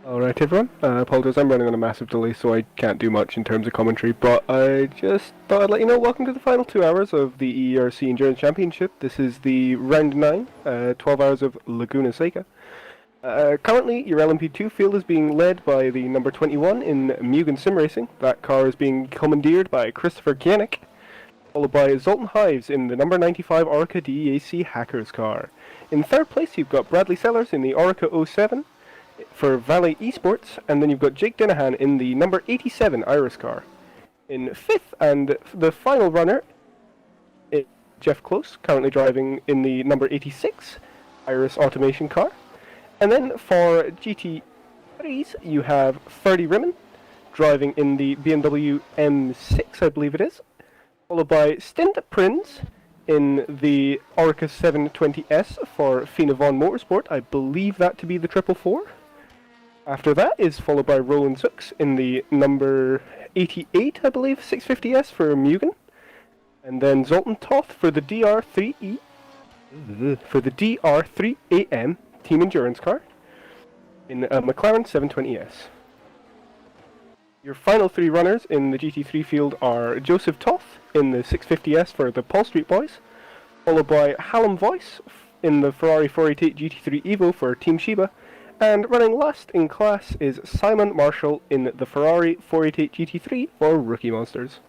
Alright everyone, apologies, I'm running on a massive delay so I can't do much in terms of commentary, but I just thought I'd let you know, welcome to the final 2 hours of the EERC Endurance Championship. This is the round 9, 12 hours of Laguna Seca. Currently, your LM-P2 field is being led by the number 21 in Mugen Sim Racing. That car is being commandeered by Christopher Kienick, followed by Zoltan Hives in the number 95 Orica DEAC Hackers car. In third place, you've got Bradley Sellers in the Orica 07 for Valley Esports, and then you've got Jake Dinahan in the number 87 Iris car. In fifth, and the final runner, is Jeff Close, currently driving in the number 86 Iris Automation car. And then for GT3s, you have Ferdy Rimmon driving in the BMW M6, I believe it is, followed by Stint Prinz in the Orica 720S for Fina Von Motorsport. I believe that to be the 444. After that is followed by Roland Zooks in the number 88, I believe, 650S for Mugen. And then Zoltan Toth for the DR3AM Team Endurance car in a McLaren 720S. Your final 3 runners in the GT3 field are Joseph Toth in the 650S for the Paul Street Boys, followed by Hallam Voice in the Ferrari 488 GT3 Evo for Team Shiba, and running last in class is Simon Marshall in the Ferrari 488 GT3 for Rookie Monsters.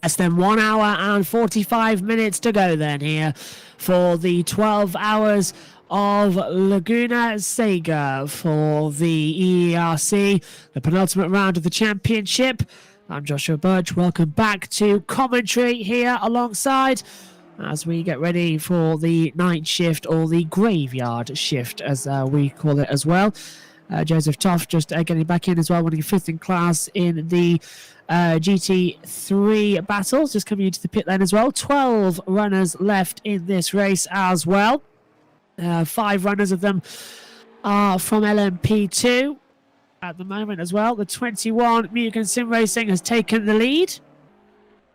Less than 1 hour and 45 minutes to go then here for the 12 hours of Laguna Seca for the EERC, the penultimate round of the championship. I'm Joshua Birch. Welcome back to commentary here alongside as we get ready for the night shift, or the graveyard shift as we call it as well. Joseph Toft just getting back in as well, winning 5th in class in the GT3 battles, just coming into the pit lane as well. 12 runners left in this race as well. 5 runners of them are from LM-P2 at the moment as well. The 21 Mugen Sim Racing has taken the lead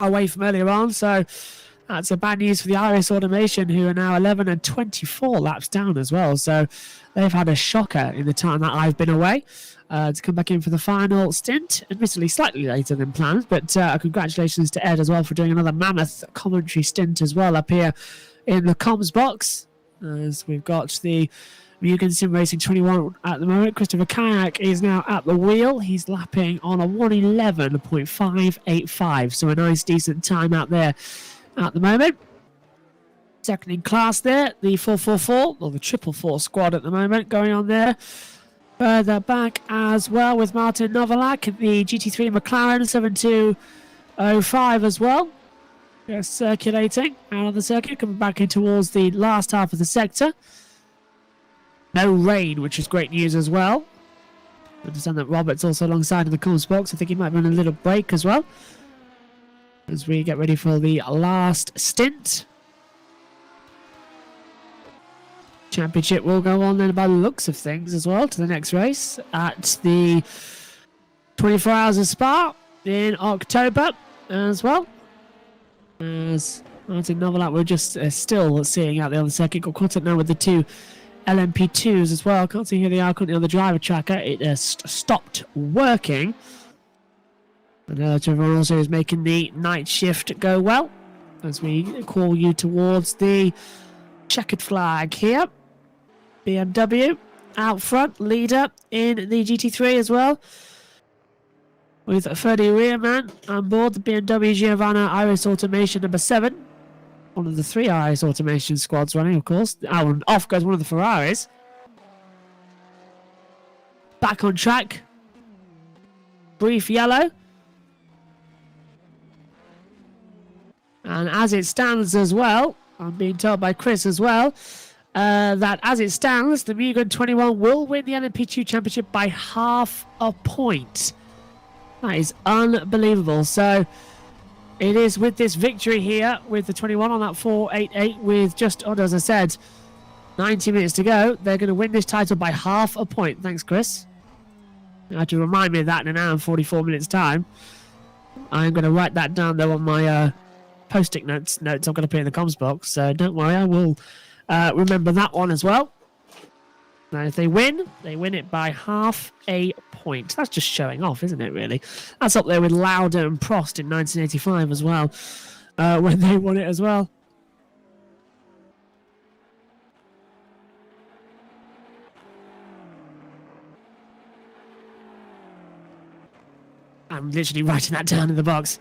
away from earlier on, so that's a bad news for the Iris Automation, who are now 11 and 24 laps down as well. So they've had a shocker in the time that I've been away to come back in for the final stint. Admittedly, slightly later than planned, but congratulations to Ed as well for doing another mammoth commentary stint as well up here in the comms box. As we've got the Mugen Sim Racing 21 at the moment. Christopher Kayak is now at the wheel. He's lapping on a 1:11.585, so a nice decent time out there at the moment. Second in class there, the 444, or the 444 squad at the moment going on there. Further back as well with Martin Novalak, the GT3 McLaren 7205 as well. Just circulating out of the circuit, coming back in towards the last half of the sector. No rain, which is great news as well. I understand that Robert's also alongside in the comms box. I think he might be on a little break as well, as we get ready for the last stint. Championship will go on then by the looks of things as well to the next race at the 24 Hours of Spa in October as well. As Martin Novalak, we're just still seeing out there on the circuit. Got caught up now with the 2 LM-P2s as well. Can't see who they are currently on the driver tracker. It has stopped working. And everyone also is making the night shift go well as we call you towards the checkered flag here. BMW out front, leader in the GT3 as well, with Freddie Rearman on board the BMW Giovanna Iris Automation number 7. One of the 3 Iris Automation squads running, of course. And off goes one of the Ferraris. Back on track. Brief yellow. And as it stands as well, I'm being told by Chris as well, that as it stands, the Mugen 21 will win the LMP2 Championship by half a point. That is unbelievable. So it is with this victory here, with the 21 on that 4.88, with just, as I said, 90 minutes to go, they're going to win this title by half a point. Thanks, Chris. You had to remind me of that in an hour and 44 minutes time. I'm going to write that down though on my post-it notes I'm going to put in the comms box, so don't worry, I will remember that one as well. Now if they win it by half a point. That's just showing off, isn't it, really? That's up there with Lauda and Prost in 1985 as well, when they won it as well. I'm literally writing that down in the box.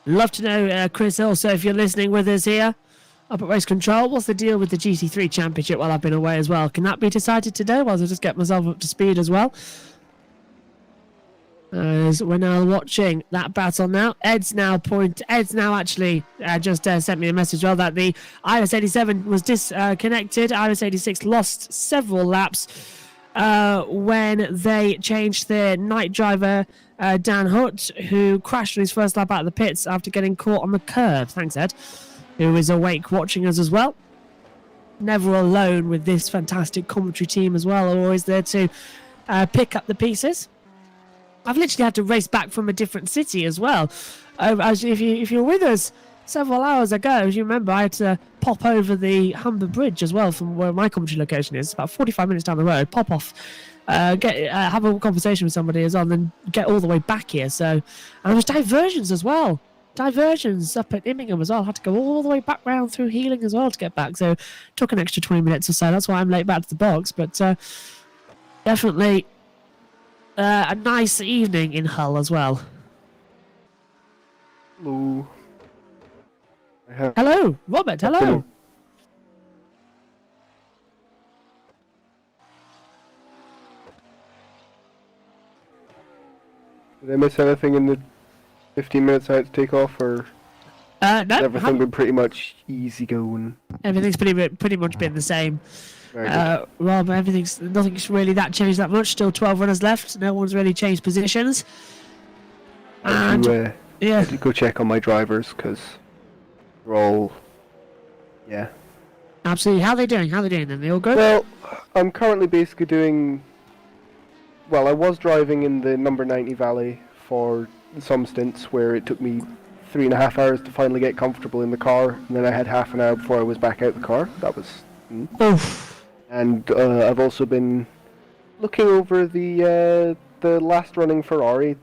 Love to know, Chris, also, if you're listening with us here up at Race Control, what's the deal with the GT3 Championship while I've been away as well? Can that be decided today while I just get myself up to speed as well? As we're now watching that battle now. Ed's now actually just sent me a message as well that the Iris 87 was disconnected. Iris 86 lost several laps when they changed their night driver, Dan Hutt, who crashed on his first lap out of the pits after getting caught on the curb. Thanks, Ed, who is awake watching us as well. Never alone with this fantastic commentary team as well, always there to pick up the pieces. I've literally had to race back from a different city as well. If you're with us several hours ago. As you remember, I had to pop over the Humber Bridge as well from where my commentary location is. It's about 45 minutes down the road. Pop off, have a conversation with somebody as well, and then get all the way back here. So, and there was diversions as well. Diversions up at Immingham as well. Had to go all the way back round through Healing as well to get back. So, took an extra 20 minutes or so. That's why I'm late back to the box. But definitely a nice evening in Hull as well. Hello. Hello, Robert. Hello. Did I miss anything in the 15 minutes I had to take off, or No, everything been pretty much easy going? everything's pretty much been the same. Very good. Rob, nothing's really that changed that much. Still 12 runners left. No one's really changed positions. And I had to go check on my drivers because they're all, yeah. Absolutely. How are they doing? Then they all good? Well, I'm currently basically doing. Well, I was driving in the number 90 valley for some stints where it took me 3.5 hours to finally get comfortable in the car, and then I had half an hour before I was back out the car. That was. Oof. And I've also been looking over the last running Ferrari,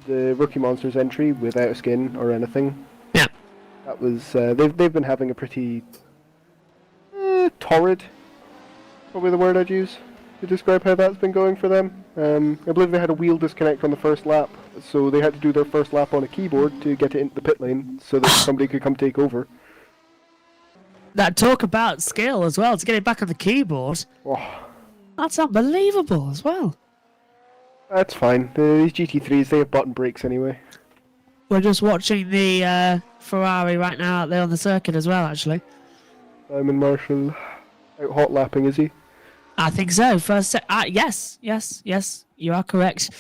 the Rookie Monsters entry without a skin or anything. Yeah. That was they've been having a pretty torrid, probably the word I'd use to describe how that's been going for them. I believe they had a wheel disconnect on the first lap, so they had to do their first lap on a keyboard to get it into the pit lane so that somebody could come take over. That talk about skill as well to get it back on the keyboard. Oh, That's unbelievable as well. that's fine. These GT3s, they have button brakes anyway. We're just watching the Ferrari right now out there on the circuit as well, actually. Simon Marshall out hot lapping, is he? I think so. Yes, you are correct.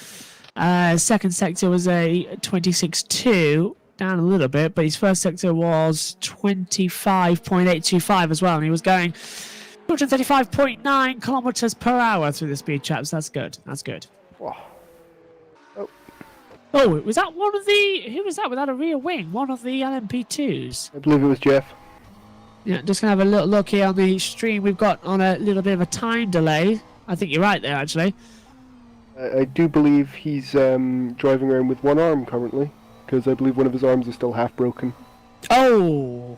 Second sector was a 26.2, down a little bit, but his first sector was 25.825 as well, and he was going 235.9 kilometers per hour through the speed traps. That's good. Wow. Oh, was that one of the... Who was that without a rear wing? One of the LM-P2s. I believe it was Jeff. Yeah, just going to have a little look here on the stream. We've got on a little bit of a time delay. I think you're right there, actually. I do believe he's driving around with one arm currently, because I believe one of his arms is still half broken. Oh!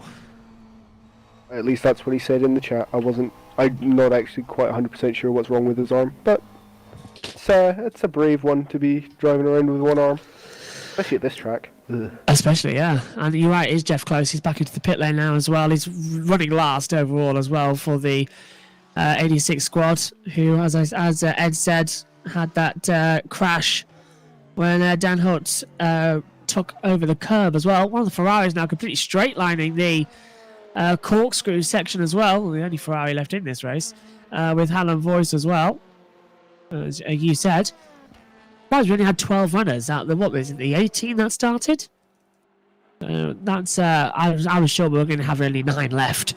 At least that's what he said in the chat. I'm not actually quite 100% sure what's wrong with his arm, but it's a brave one to be driving around with one arm, especially at this track. Ugh. Especially, yeah. And you're right, it's Jeff Close. He's back into the pit lane now as well. He's running last overall as well for the 86 squad, who, as Ed said, had that crash when Dan Hutt took over the curb as well. One of the Ferraris now completely straight lining the corkscrew section as well. The only Ferrari left in this race, with Hallam Voice as well, as you said. Well, we only had 12 runners out there. What was it, the 18 that started? That's I was sure we were going to have only 9 left.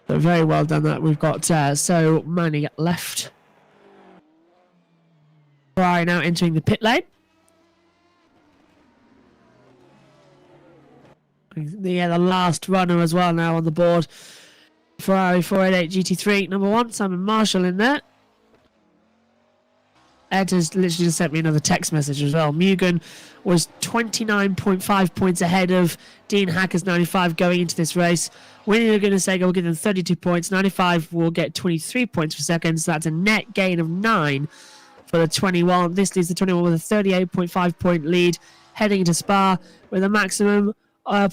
But very well done that we've got so many left. Ferrari now entering the pit lane. The last runner as well now on the board. Ferrari 488 GT3 number 1, Simon Marshall in there. Ed has literally just sent me another text message as well. Mugen was 29.5 points ahead of Dean Hacker's 95 going into this race. Winnie Laguna Seca will give them 32 points. 95 will get 23 points per second. So that's a net gain of 9 for the 21. This leaves the 21 with a 38.5 point lead heading into Spa with a maximum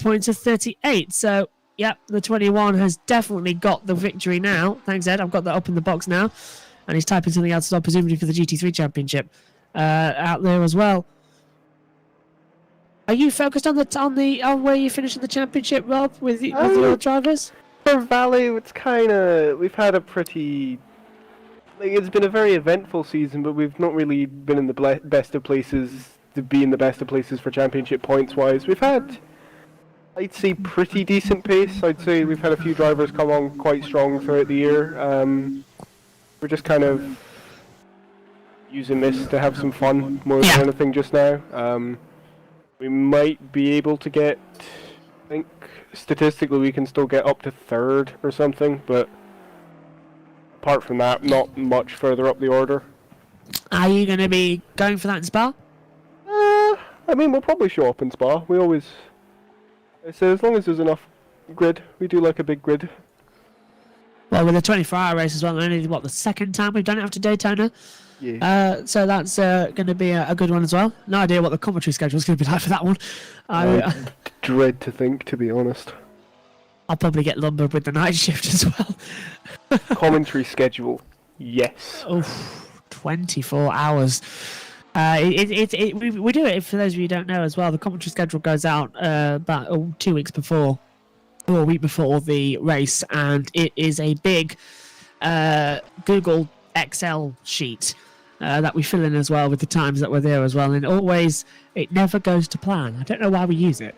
points of 38. So, yep, the 21 has definitely got the victory now. Thanks, Ed. I've got that up in the box now. And he's typing something else as well, presumably for the GT3 Championship out there as well. Are you focused on where you finish in the championship, Rob, with your drivers? For Valley, it's kind of... We've had a pretty... it's been a very eventful season, but we've not really been in the best of places to be in the best of places for championship points-wise. We've had, I'd say, pretty decent pace. I'd say we've had a few drivers come on quite strong throughout the year. We're just kind of using this to have some fun more than anything just now. We might be able to get I think statistically we can still get up to third or something, but apart from that, not much further up the order. Are you going to be going for that in Spa? I mean, we'll probably show up in Spa. We always... I say, as long as there's enough grid. We do like a big grid. Well, with a 24-hour race as well, only, the second time we've done it after Daytona. Yeah. So that's going to be a good one as well. No idea what the commentary schedule is going to be like for that one. I dread to think, to be honest. I'll probably get lumbered with the night shift as well. Commentary schedule, yes. Oh, 24 hours. We do it, for those of you who don't know as well. The commentary schedule goes out about 2 weeks before, or a week before the race, and it is a big Google Excel sheet that we fill in as well with the times that we're there as well. And it never goes to plan. I don't know why we use it.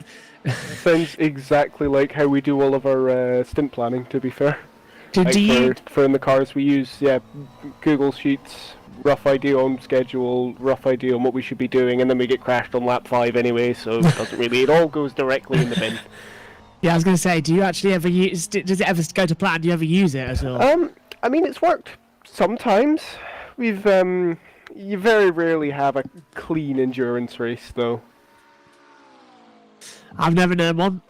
Sounds exactly like how we do all of our stint planning, to be fair. For in the cars we use, Google Sheets, rough idea on schedule, rough idea on what we should be doing, and then we get crashed on lap 5 anyway, so it doesn't really, it all goes directly in the bin. Yeah, I was going to say, do you actually ever use, does it ever go to plan? Do you ever use it at all? I mean, it's worked sometimes. You very rarely have a clean endurance race, though. I've never known one.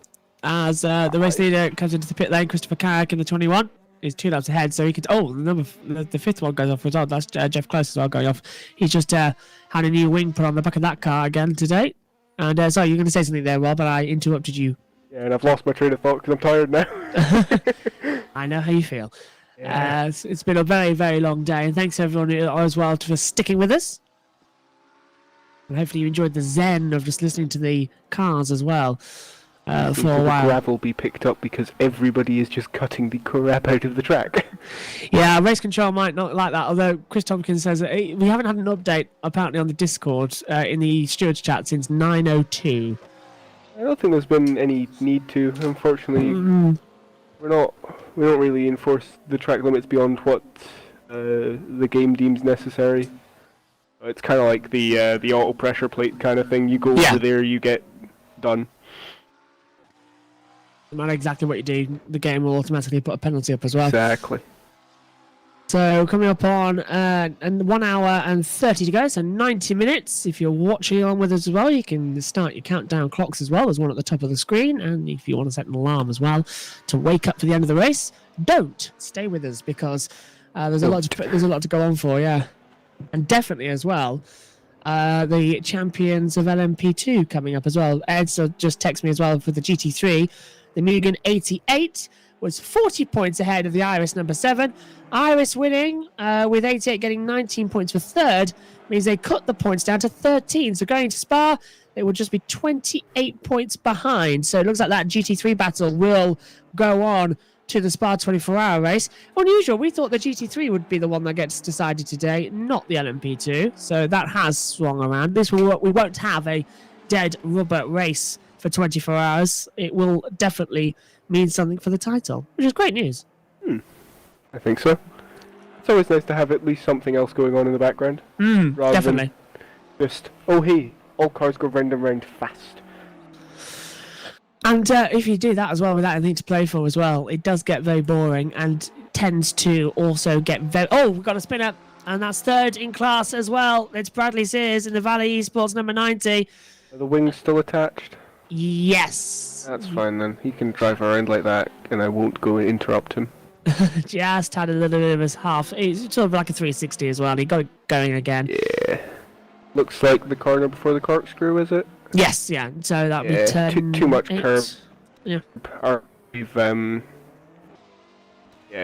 As the race leader comes into the pit lane, Christopher Carrick in the 21 is 2 laps ahead, so he could. Oh, the fifth one goes off as well. That's Jeff Close as well going off. He's just had a new wing put on the back of that car again today. And sorry, you're going to say something there, Rob, but I interrupted you. Yeah, and I've lost my train of thought because I'm tired now. I know how you feel. Yeah. It's been a very, very long day, and thanks everyone as well for sticking with us. And hopefully you enjoyed the zen of just listening to the cars as well for a while. The gravel be picked up because everybody is just cutting the crap out of the track. Yeah, race control might not like that, although Chris Tompkins says that we haven't had an update apparently on the Discord in the stewards chat since 9:02. I don't think there's been any need to, unfortunately. We don't really enforce the track limits beyond what the game deems necessary. It's kind of like the auto pressure plate kind of thing. You go over there, you get done. No matter exactly what you do, the game will automatically put a penalty up as well. Exactly. So coming up on and 1 hour and 30 to go, so 90 minutes. If you're watching on with us as well, you can start your countdown clocks as well. There's one at the top of the screen, and if you want to set an alarm as well to wake up for the end of the race, don't stay with us because there's a lot to go on for, and definitely as well. The champions of LM-P2 coming up as well. Ed just texted me as well for the GT3. The Mugen 88 was 40 points ahead of the Iris number 7. Iris winning with 88 getting 19 points for third means they cut the points down to 13. So going to Spa, they will just be 28 points behind. So it looks like that GT3 battle will go on to the Spa 24-hour race. Unusual, we thought the GT3 would be the one that gets decided today, not the LM-P2. So that has swung around. We won't have a dead rubber race for 24 hours. It will definitely mean something for the title, which is great news. I think so. It's always nice to have at least something else going on in the background. Rather Definitely. Than just, oh hey, all cars go round and round fast. And if you do that as well without anything to play for as well, it does get very boring and tends to also get very... Oh, we've got a spinner, and that's third in class as well. It's Bradley Sears in the Valley Esports number 90. Are the wings still attached? Yes. That's fine then. He can drive around like that, and I won't go and interrupt him. Just had a little bit of his half. It's sort of like a 360 as well. He got it going again. Yeah. Looks like the corner before the corkscrew, is it? Yes, yeah. So that'll be 10. Too much curve. Yeah. Or you've yeah,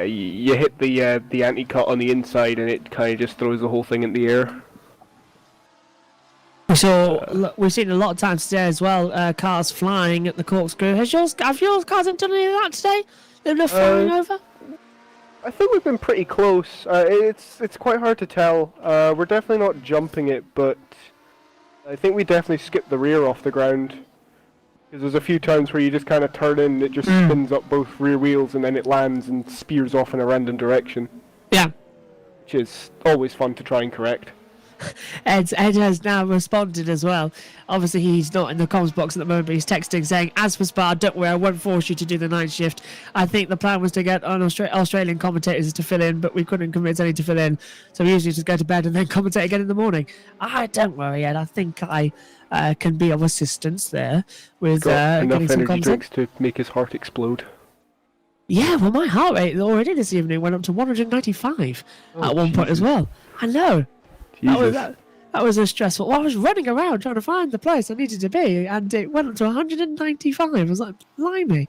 you hit the anti-cut on the inside, and it kind of just throws the whole thing in the air. We've seen a lot of times today as well. Cars flying at the corkscrew. Have your cars done any of that today? They're flying over. I think we've been pretty close. It's quite hard to tell. We're definitely not jumping it, but I think we definitely skipped the rear off the ground. Because there's a few times where you just kind of turn in, it just spins up both rear wheels, and then it lands and spears off in a random direction. Yeah. Which is always fun to try and correct. Ed has now responded as well. Obviously, he's not in the comms box at the moment, but he's texting saying, "As for Spa, don't worry, I won't force you to do the night shift. I think the plan was to get on Australian commentators to fill in, but we couldn't convince any to fill in, so we usually just go to bed and then commentate again in the morning." Don't worry, Ed. I think I can be of assistance there with Got getting enough some energy content. drinks to make his heart explode. Yeah, well, my heart rate already this evening went up to 195 at one point as Jesus. well. I know. Jesus. That was a stressful. Well, I was running around trying to find the place I needed to be, and it went up to 195. I was like, blimey.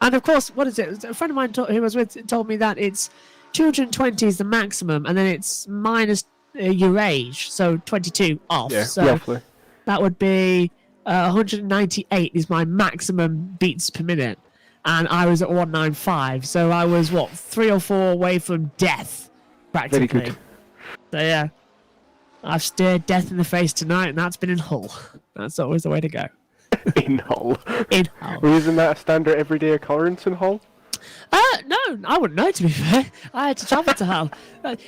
And of course, what is it? A friend of mine who was with told me that it's 220 is the maximum, and then it's minus your age, so 22 off. Yeah, so roughly. that would be 198 is my maximum beats per minute, and I was at 195. So I was 3 or 4 away from death, practically. Very good. So yeah. I've stared death in the face tonight, and that's been in Hull. That's always the way to go. In Hull. In Hull. Well, isn't that a standard everyday occurrence in Hull? No, I wouldn't know, to be fair. I had to travel to Hull.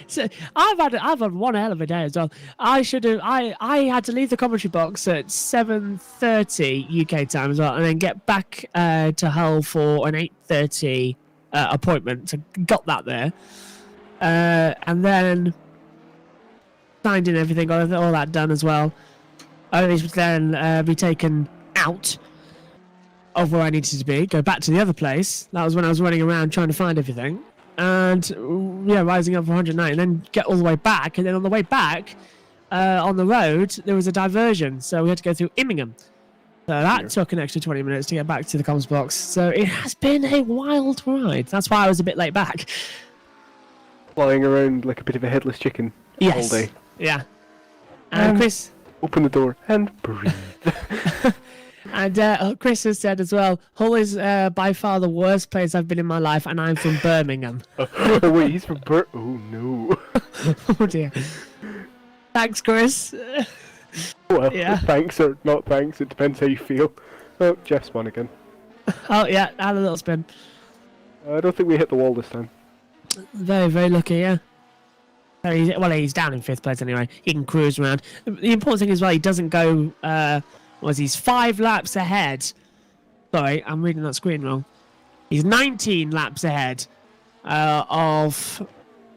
So I've had one hell of a day as well. I had to leave the commentary box at 7:30 UK time as well, and then get back to Hull for an 8:30 appointment. So got that there, and then signed in everything, got all that done as well. Only to then be taken out of where I needed to be, go back to the other place. That was when I was running around trying to find everything. And, rising up for 190, and then get all the way back. And then on the way back, on the road, there was a diversion. So we had to go through Immingham. So that took an extra 20 minutes to get back to the comms box. So it has been a wild ride. That's why I was a bit late back. Flying around like a bit of a headless chicken all day. Yeah. And Chris... Open the door and breathe. And Chris has said as well, Hull is by far the worst place I've been in my life, and I'm from Birmingham. Oh wait, he's from Oh no. Oh dear. Thanks, Chris. Well, Yeah. thanks or not thanks, it depends how you feel. Oh, Jeff's won again. Oh yeah, I had a little spin. I don't think we hit the wall this time. Very, very lucky, yeah. He's down in 5th place anyway. He can cruise around. The important thing as well, he doesn't go... he's 5 laps ahead. Sorry, I'm reading that screen wrong. He's 19 laps ahead of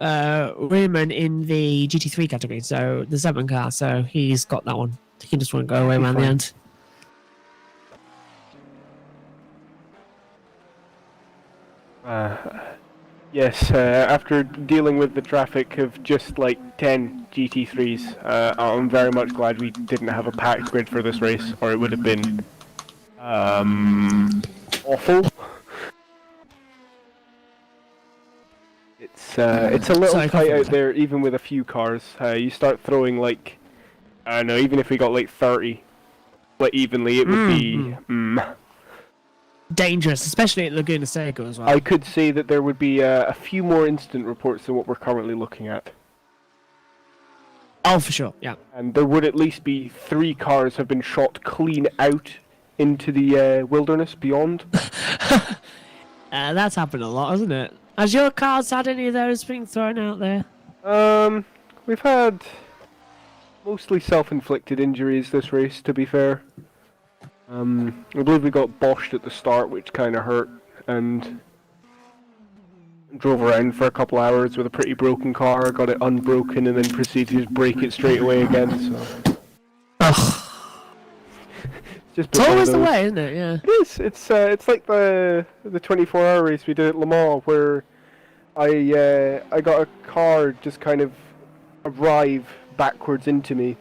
Riemann in the GT3 category, so the 7 car. So he's got that one. He can just want to go away around the end. Yes, after dealing with the traffic of just like 10 GT3s, I'm very much glad we didn't have a packed grid for this race, or it would have been awful. It's a little Sorry, tight out there, even with a few cars. You start throwing like, I don't know, even if we got like 30 split evenly, it would be dangerous, especially at Laguna Seca as well. I could say that there would be a few more incident reports than what we're currently looking at. Oh, for sure, yeah. And there would at least be 3 cars have been shot clean out into the wilderness beyond. That's happened a lot, hasn't it? Has your cars had any of those being thrown out there? We've had mostly self-inflicted injuries this race, to be fair. I believe we got boshed at the start, which kind of hurt, and drove around for a couple hours with a pretty broken car, got it unbroken, and then proceeded to just break it straight away again, so... It's always the way, isn't it? Yeah. It is. It's like the 24-hour race we did at Le Mans, where I got a car just kind of arrive backwards into me.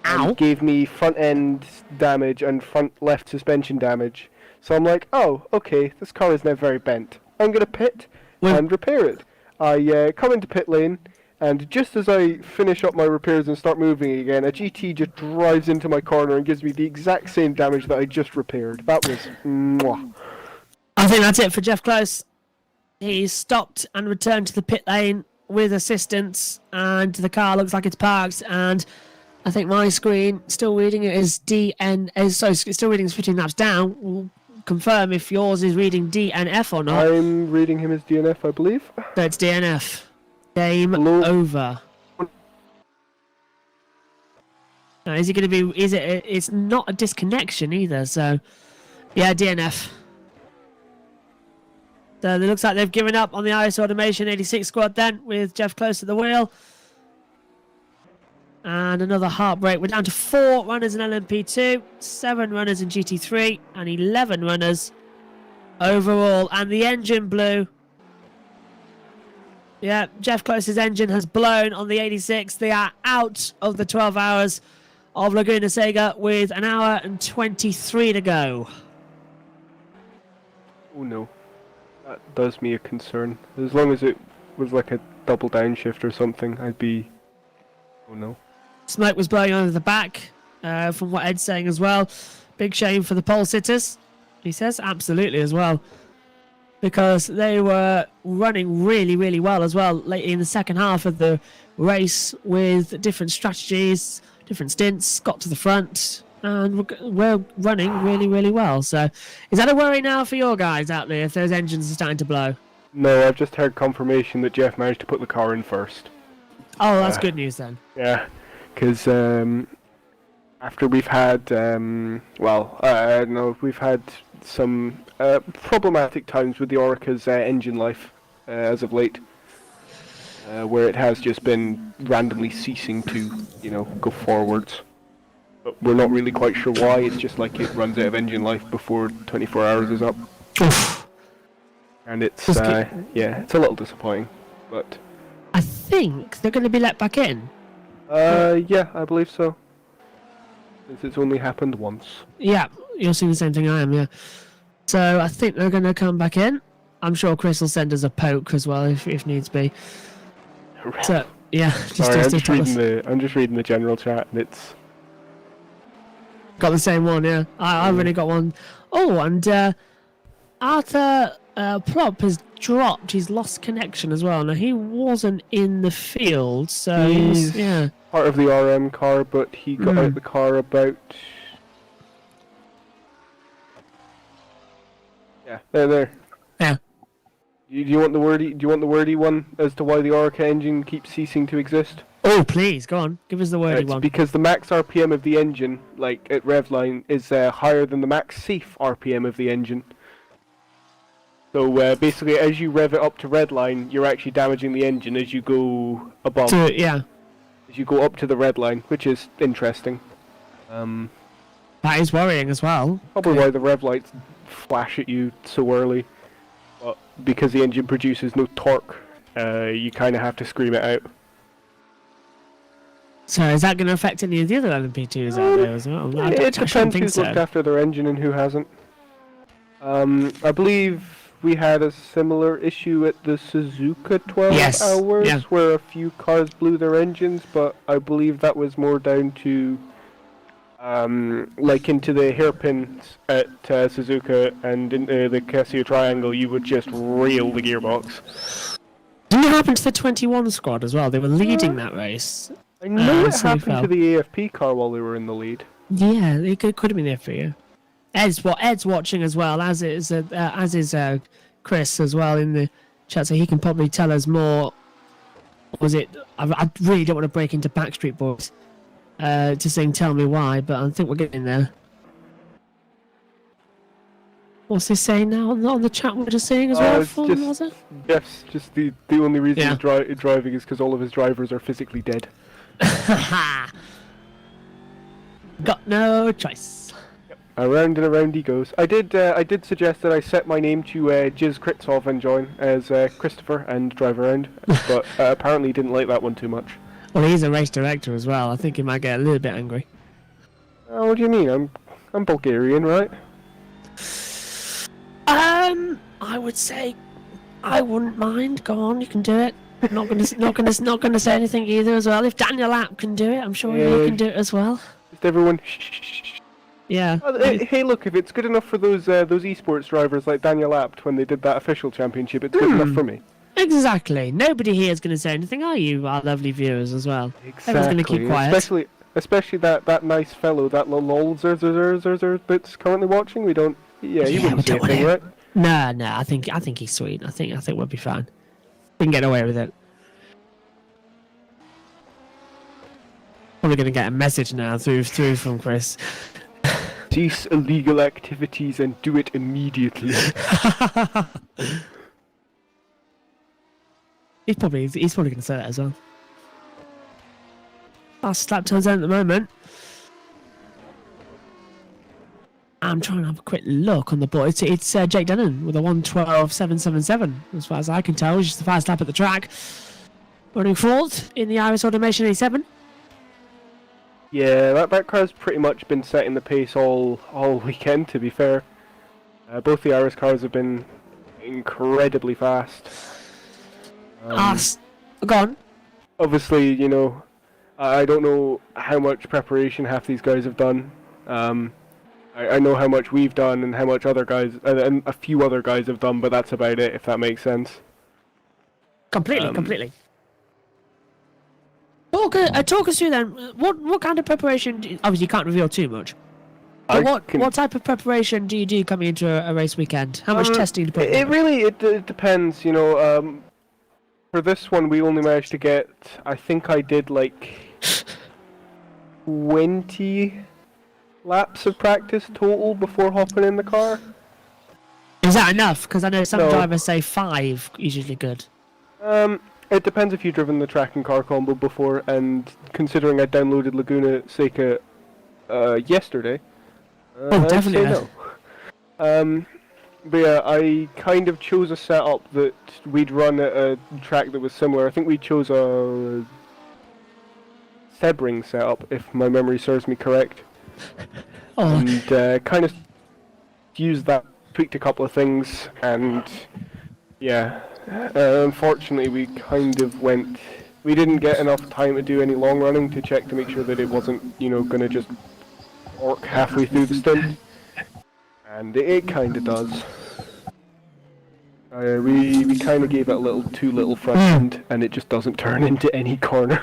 Ow. And gave me front end damage and front left suspension damage. So I'm like, oh, okay, this car is now very bent. I'm going to pit and repair it. I come into pit lane, and just as I finish up my repairs and start moving again, a GT just drives into my corner and gives me the exact same damage that I just repaired. That was mwah. I think that's it for Jeff Close. He stopped and returned to the pit lane with assistance, and the car looks like it's parked, and I think my screen still reading it as it's still reading as 15 laps down. We'll confirm if yours is reading DNF or not. I'm reading him as DNF, I believe. So it's DNF. Game over. Is he going to be? Is it? It's not a disconnection either. So, yeah, DNF. So it looks like they've given up on the IS Automation 86 squad then, with Jeff Close at the wheel. And another heartbreak. We're down to 4 runners in LM-P2, 7 runners in GT3, and 11 runners overall. And the engine blew. Yeah, Jeff Close's engine has blown on the 86. They are out of the 12 hours of Laguna Seca with 1 hour and 23 to go. Oh no. That does me a concern. As long as it was like a double downshift or something, I'd be... Oh no. Smoke was blowing over the back, from what Ed's saying as well. Big shame for the pole sitters, he says. Absolutely as well. Because they were running really, really well as well late in the second half of the race with different strategies, different stints, got to the front, and we're running really, really well. So is that a worry now for your guys out there if those engines are starting to blow? No, I've just heard confirmation that Jeff managed to put the car in first. Oh, that's good news then. Yeah, because after we've had, we've had some problematic times with the Orica's engine life as of late, where it has just been randomly ceasing to, go forwards. But we're not really quite sure why. It's just like it runs out of engine life before 24 hours is up. Oof. And it's, it's a little disappointing, but... I think they're going to be let back in. Yeah, I believe so. Since it's only happened once. Yeah, you're seeing the same thing I am, yeah. So I think they're going to come back in. I'm sure Chris will send us a poke as well if needs be. So, yeah. Sorry, I'm just reading the general chat and it's... Got the same one, yeah. I've already got one. Oh, and Arthur Plop has dropped. He's lost connection as well. Now, he wasn't in the field, so he's part of the RM car, but he got out the car about... Yeah, there. Yeah. Do you want the wordy one as to why the Orica engine keeps ceasing to exist? Oh, please, go on. Give us the wordy one. Because the max RPM of the engine, like at revline, is higher than the max safe RPM of the engine. So basically, as you rev it up to redline, you're actually damaging the engine as you go above. As you go up to the redline, which is interesting. That is worrying as well. Probably why the rev lights flash at you so early. But because the engine produces no torque, you kind of have to scream it out. So is that going to affect any of the other LM-P2s out there as well? It depends who's looked after their engine and who hasn't. I believe we had a similar issue at the Suzuka 12 hours where a few cars blew their engines, but I believe that was more down to like into the hairpins at Suzuka and into the Casio Triangle, you would just reel the gearbox. Didn't it happen to the 21 squad as well? They were leading that race. I know it happened to the AFP car while they were in the lead. Yeah, it could have been there for you. Ed's watching as well, as is Chris as well in the chat, so he can probably tell us more. Was it? I really don't want to break into Backstreet Boys to sing "Tell Me Why," but I think we're getting there. What's he saying now on the chat? We're just saying as well. Was it? Yes, just the only reason he's driving is because all of his drivers are physically dead. Got no choice. Yep. Around and around he goes. I did suggest that I set my name to Jiz Kritsov and join as Christopher and drive around, but apparently he didn't like that one too much. Well, he's a race director as well. I think he might get a little bit angry. What do you mean? I'm Bulgarian, right? I would say I wouldn't mind. Go on, you can do it. Not gonna say anything either as well. If Daniel App can do it, I'm sure you can do it as well. Just everyone. Shh. Yeah. Hey, look! If it's good enough for those esports drivers like Daniel Apt when they did that official championship, it's good enough for me. Exactly. Nobody here is going to say anything, are you, our lovely viewers as well? Exactly. Everyone's going to keep quiet. Especially that nice fellow, that little that's currently watching. We don't. Yeah, he wouldn't say anything, right? No. I think he's sweet. I think we'll be fine. We can get away with it. probably going to get a message now through from Chris. Cease illegal activities and do it immediately. He's probably going to say that as well. Fast lap times at the moment. I'm trying to have a quick look on the board. It's Jake Dennon with a 1:12.777, as far as I can tell, which is the fast lap at the track. Running fourth in the Iris Automation 87. Yeah, that car's pretty much been setting the pace all weekend, to be fair. Both the Iris cars have been incredibly fast. Go on. Obviously, you know, I don't know how much preparation half these guys have done. I know how much we've done and how much other guys, and a few other guys have done, but that's about it, if that makes sense. Completely. Talk us through then. What kind of preparation? Obviously, you can't reveal too much. But what type of preparation do you do coming into a race weekend? How much testing do you put in? It really depends. You know, for this one, we only managed to get. I think I did like 20 laps of practice total before hopping in the car. Is that enough? Because I know some drivers say 5 is usually good. It depends if you've driven the track and car combo before, and considering I downloaded Laguna Seca yesterday, definitely I'd say no. But yeah, I kind of chose a setup that we'd run at a track that was similar. I think we chose a Sebring setup, if my memory serves me correct. And kind of used that, tweaked a couple of things, and yeah. Unfortunately, we kind of we didn't get enough time to do any long running to check to make sure that it wasn't, you know, going to just orc halfway through the stint. And it kind of does. We kind of gave it too little front end, and it just doesn't turn into any corner.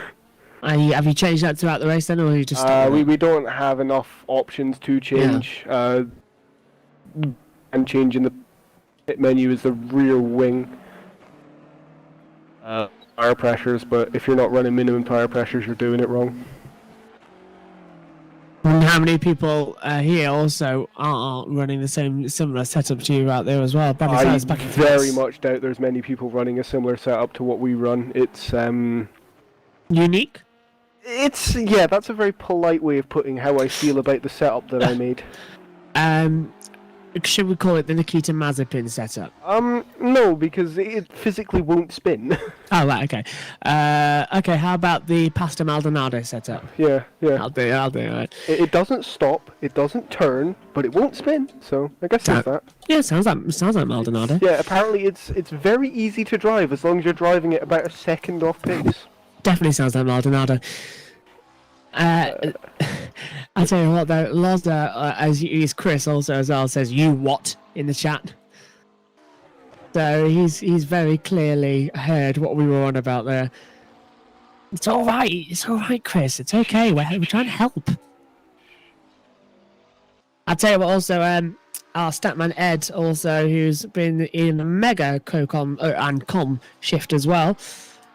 Have you changed that throughout the race then, or you just? We don't have enough options to change. And changing the pit menu is the rear wing. Tire pressures, but if you're not running minimum tire pressures, you're doing it wrong. And how many people here also are running the similar setup to you out there as well? I very much doubt there's many people running a similar setup to what we run. It's unique. That's a very polite way of putting how I feel about the setup that I made. Should we call it the Nikita Mazepin setup? No, because it physically won't spin. Oh, right, okay. Okay, how about the Pastor Maldonado setup? Yeah. I'll do it, right. It doesn't stop, it doesn't turn, but it won't spin, so I guess that's that. Yeah, sounds like Maldonado. Yeah, apparently it's very easy to drive as long as you're driving it about a second off pace. Definitely sounds like Maldonado. I tell you what though, Lozda, as is Chris also as well, says "you what" in the chat. So he's very clearly heard what we were on about there. It's all right, Chris. It's okay. We're trying to help. I tell you what, also our statman Ed, also who's been in a mega co-com and com shift as well.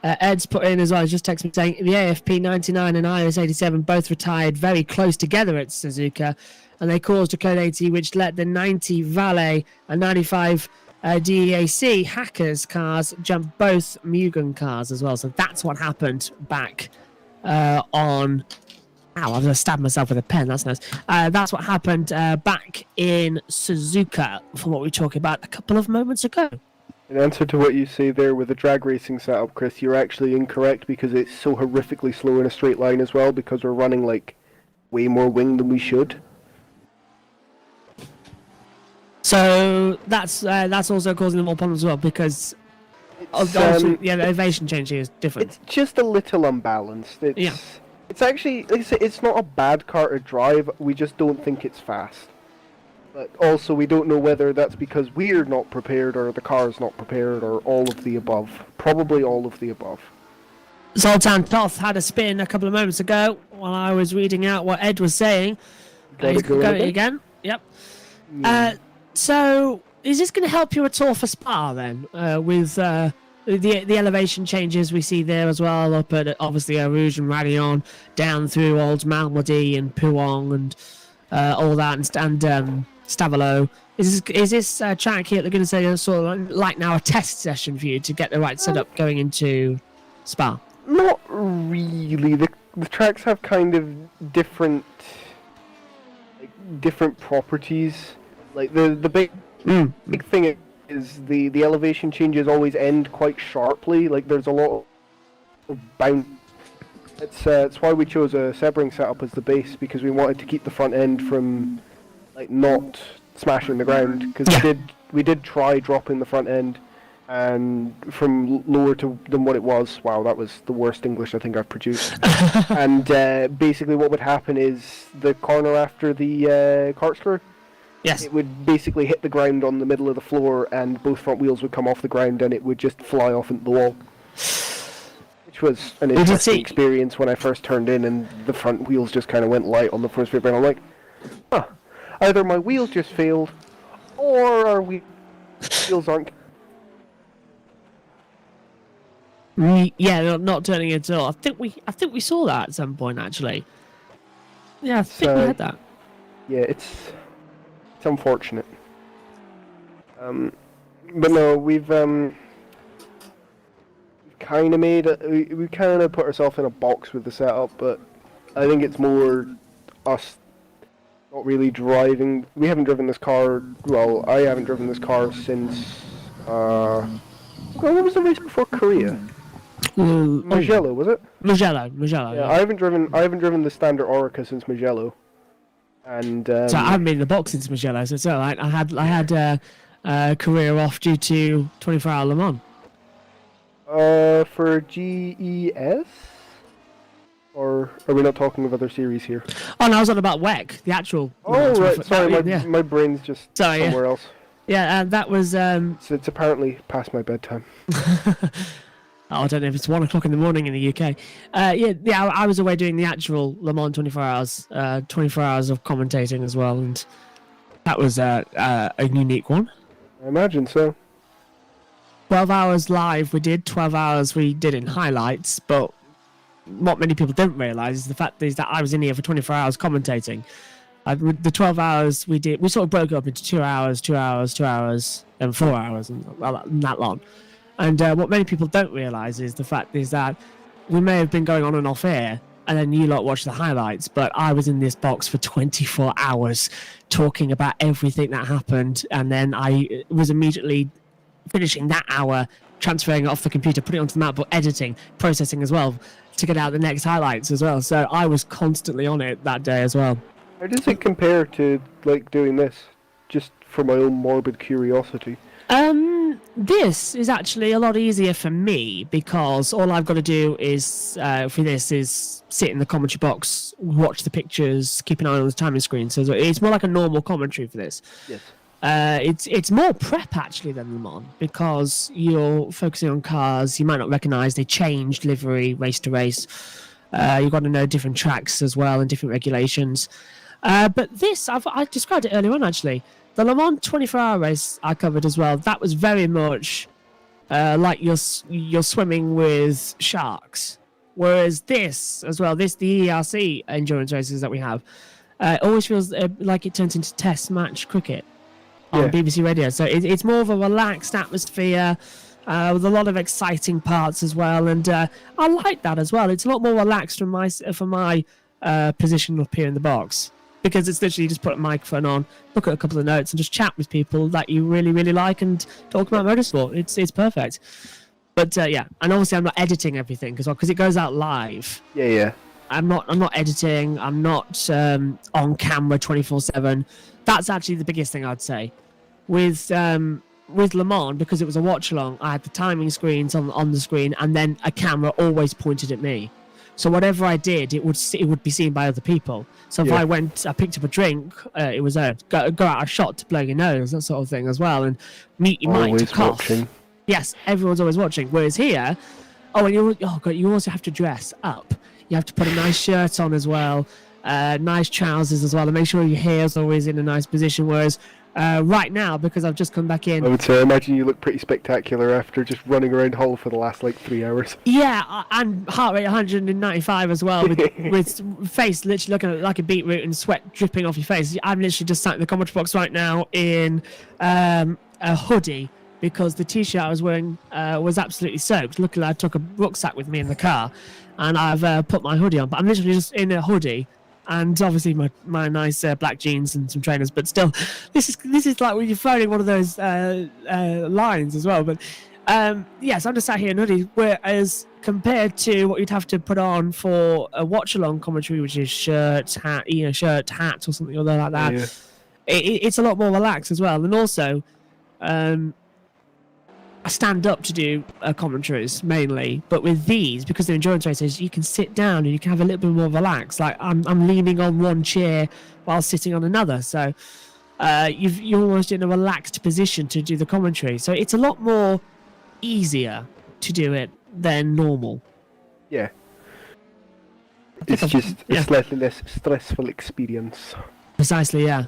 Ed's put in as well, just texted me saying the AFP 99 and Iris 87 both retired very close together at Suzuka, and they caused a code 80 which let the 90 Valet and 95 DEAC hackers cars jump both Mugen cars as well. So that's what happened back on... Ow, I've just stabbed myself with a pen, that's nice. That's what happened back in Suzuka, from what we were talking about a couple of moments ago. In answer to what you say there with the drag racing setup, Chris, you're actually incorrect because it's so horrifically slow in a straight line as well because we're running like way more wing than we should. So that's also causing them more problems as well because the elevation change here is different. It's just a little unbalanced. It's actually, like I say, it's not a bad car to drive, we just don't think it's fast. But also, we don't know whether that's because we're not prepared or the car's not prepared or all of the above. Probably all of the above. Zoltan Toth had a spin a couple of moments ago while I was reading out what Ed was saying. He's going again. Yep. So, is this going to help you at all for Spa then? With the elevation changes we see there as well, up at obviously Eau Rouge and Radion, down through Old Malmedy and Puong and all that, and Stavalo. Is this track here, they're going to say, sort of like now a test session for you to get the right setup going into Spa? Not really. The tracks have kind of different properties. Like the big thing is the elevation changes always end quite sharply. Like there's a lot of bounce. It's why we chose a Sebring setup as the base, because we wanted to keep the front end from like not smashing the ground. Because we did try dropping the front end and from lower than what it was. Wow, that was the worst English I think I've produced. And basically what would happen is the corner after the corkscrew, yes, it would basically hit the ground on the middle of the floor and both front wheels would come off the ground and it would just fly off into the wall. Which was an interesting experience when I first turned in and the front wheels just kind of went light on the first paper and I'm like, huh, either my wheels just failed or our wheels aren't. Yeah, not turning it at all. I think we saw that at some point actually. Yeah, I think we had that. Yeah, it's unfortunate. But no, we've kind of we kind of put ourselves in a box with the setup, but I think it's more us not really driving. We haven't driven this car. Well, I haven't driven this car since. Well, what was the race before Korea? Mugello, was it? Mugello. Yeah, I haven't driven the standard Orica since Mugello, and so I haven't been in the box since Mugello. So it's all right. I had a career off due to 24-hour Le Mans. For GES, or are we not talking of other series here? Oh no, I was on about WEC, the actual. Oh right, sorry, my brain's just somewhere else. Yeah, that was. So it's apparently past my bedtime. I don't know if it's 1 o'clock in the morning in the UK. I was away doing the actual Le Mans 24 hours, 24 hours of commentating as well, and that was a unique one. I imagine so. 12 hours live we did, 12 hours we did in highlights, but what many people don't realise is the fact is that I was in here for 24 hours commentating. The 12 hours we did, we sort of broke it up into 2 hours, 2 hours, 2 hours, and 4 hours, and that long. And what many people don't realise is the fact is that we may have been going on and off air, and then you lot watch the highlights, but I was in this box for 24 hours talking about everything that happened, and then I was immediately finishing that hour, transferring it off the computer, putting it onto the MacBook, editing, processing as well, to get out the next highlights as well. So I was constantly on it that day as well. How does it compare to like doing this, just for my own morbid curiosity? This is actually a lot easier for me because all I've got to do is for this is sit in the commentary box, watch the pictures, keep an eye on the timing screen. So it's more like a normal commentary for this. Yes. It's more prep actually than Le Mans because you're focusing on cars you might not recognise. They changed livery race to race. You've got to know different tracks as well and different regulations. But this, I described it earlier on actually. The Le Mans 24-hour race I covered as well. That was very much like you're swimming with sharks. Whereas this as well, the EERC endurance races that we have, always feels like it turns into test match cricket on BBC Radio. So it's more of a relaxed atmosphere with a lot of exciting parts as well. And I like that as well. It's a lot more relaxed for my position up here in the box. Because it's literally just put a microphone on, look at a couple of notes, and just chat with people that you really, really like and talk about motorsport. It's perfect. But and obviously I'm not editing everything because it goes out live. Yeah. I'm not editing. I'm not on camera 24/7. That's actually the biggest thing I'd say. With Le Mans, because it was a watch along, I had the timing screens on the screen, and then a camera always pointed at me. So whatever I did, it would be seen by other people. So if I picked up a drink, it was go out a shot to blow your nose, that sort of thing as well, and mute your mic to cough. Watching. Yes, everyone's always watching. Whereas here, you also have to dress up. You have to put a nice shirt on as well, nice trousers as well, and make sure your hair's always in a nice position. Whereas right now because I've just come back in. I would say, I imagine you look pretty spectacular after just running around Hull for the last like 3 hours. Yeah, and heart rate 195 as well, with face literally looking like a beetroot and sweat dripping off your face. I'm literally just sat in the commentary box right now in a hoodie because the t-shirt I was wearing was absolutely soaked. Luckily, I took a rucksack with me in the car, and I've put my hoodie on. But I'm literally just in a hoodie. And obviously my nice black jeans and some trainers, but still, this is like when you're phoning one of those lines as well. But yes, I'm just sat here in hoodie. Whereas compared to what you'd have to put on for a watch along commentary, which is shirt, hat, hat, or something other like that, it's a lot more relaxed as well. And also, I stand up to do commentaries mainly, but with these, because they're endurance races, you can sit down and you can have a little bit more relaxed. Like I'm leaning on one chair while sitting on another, so you're almost in a relaxed position to do the commentary. So it's a lot more easier to do it than normal. Yeah. It's just a slightly less stressful experience. Precisely, yeah.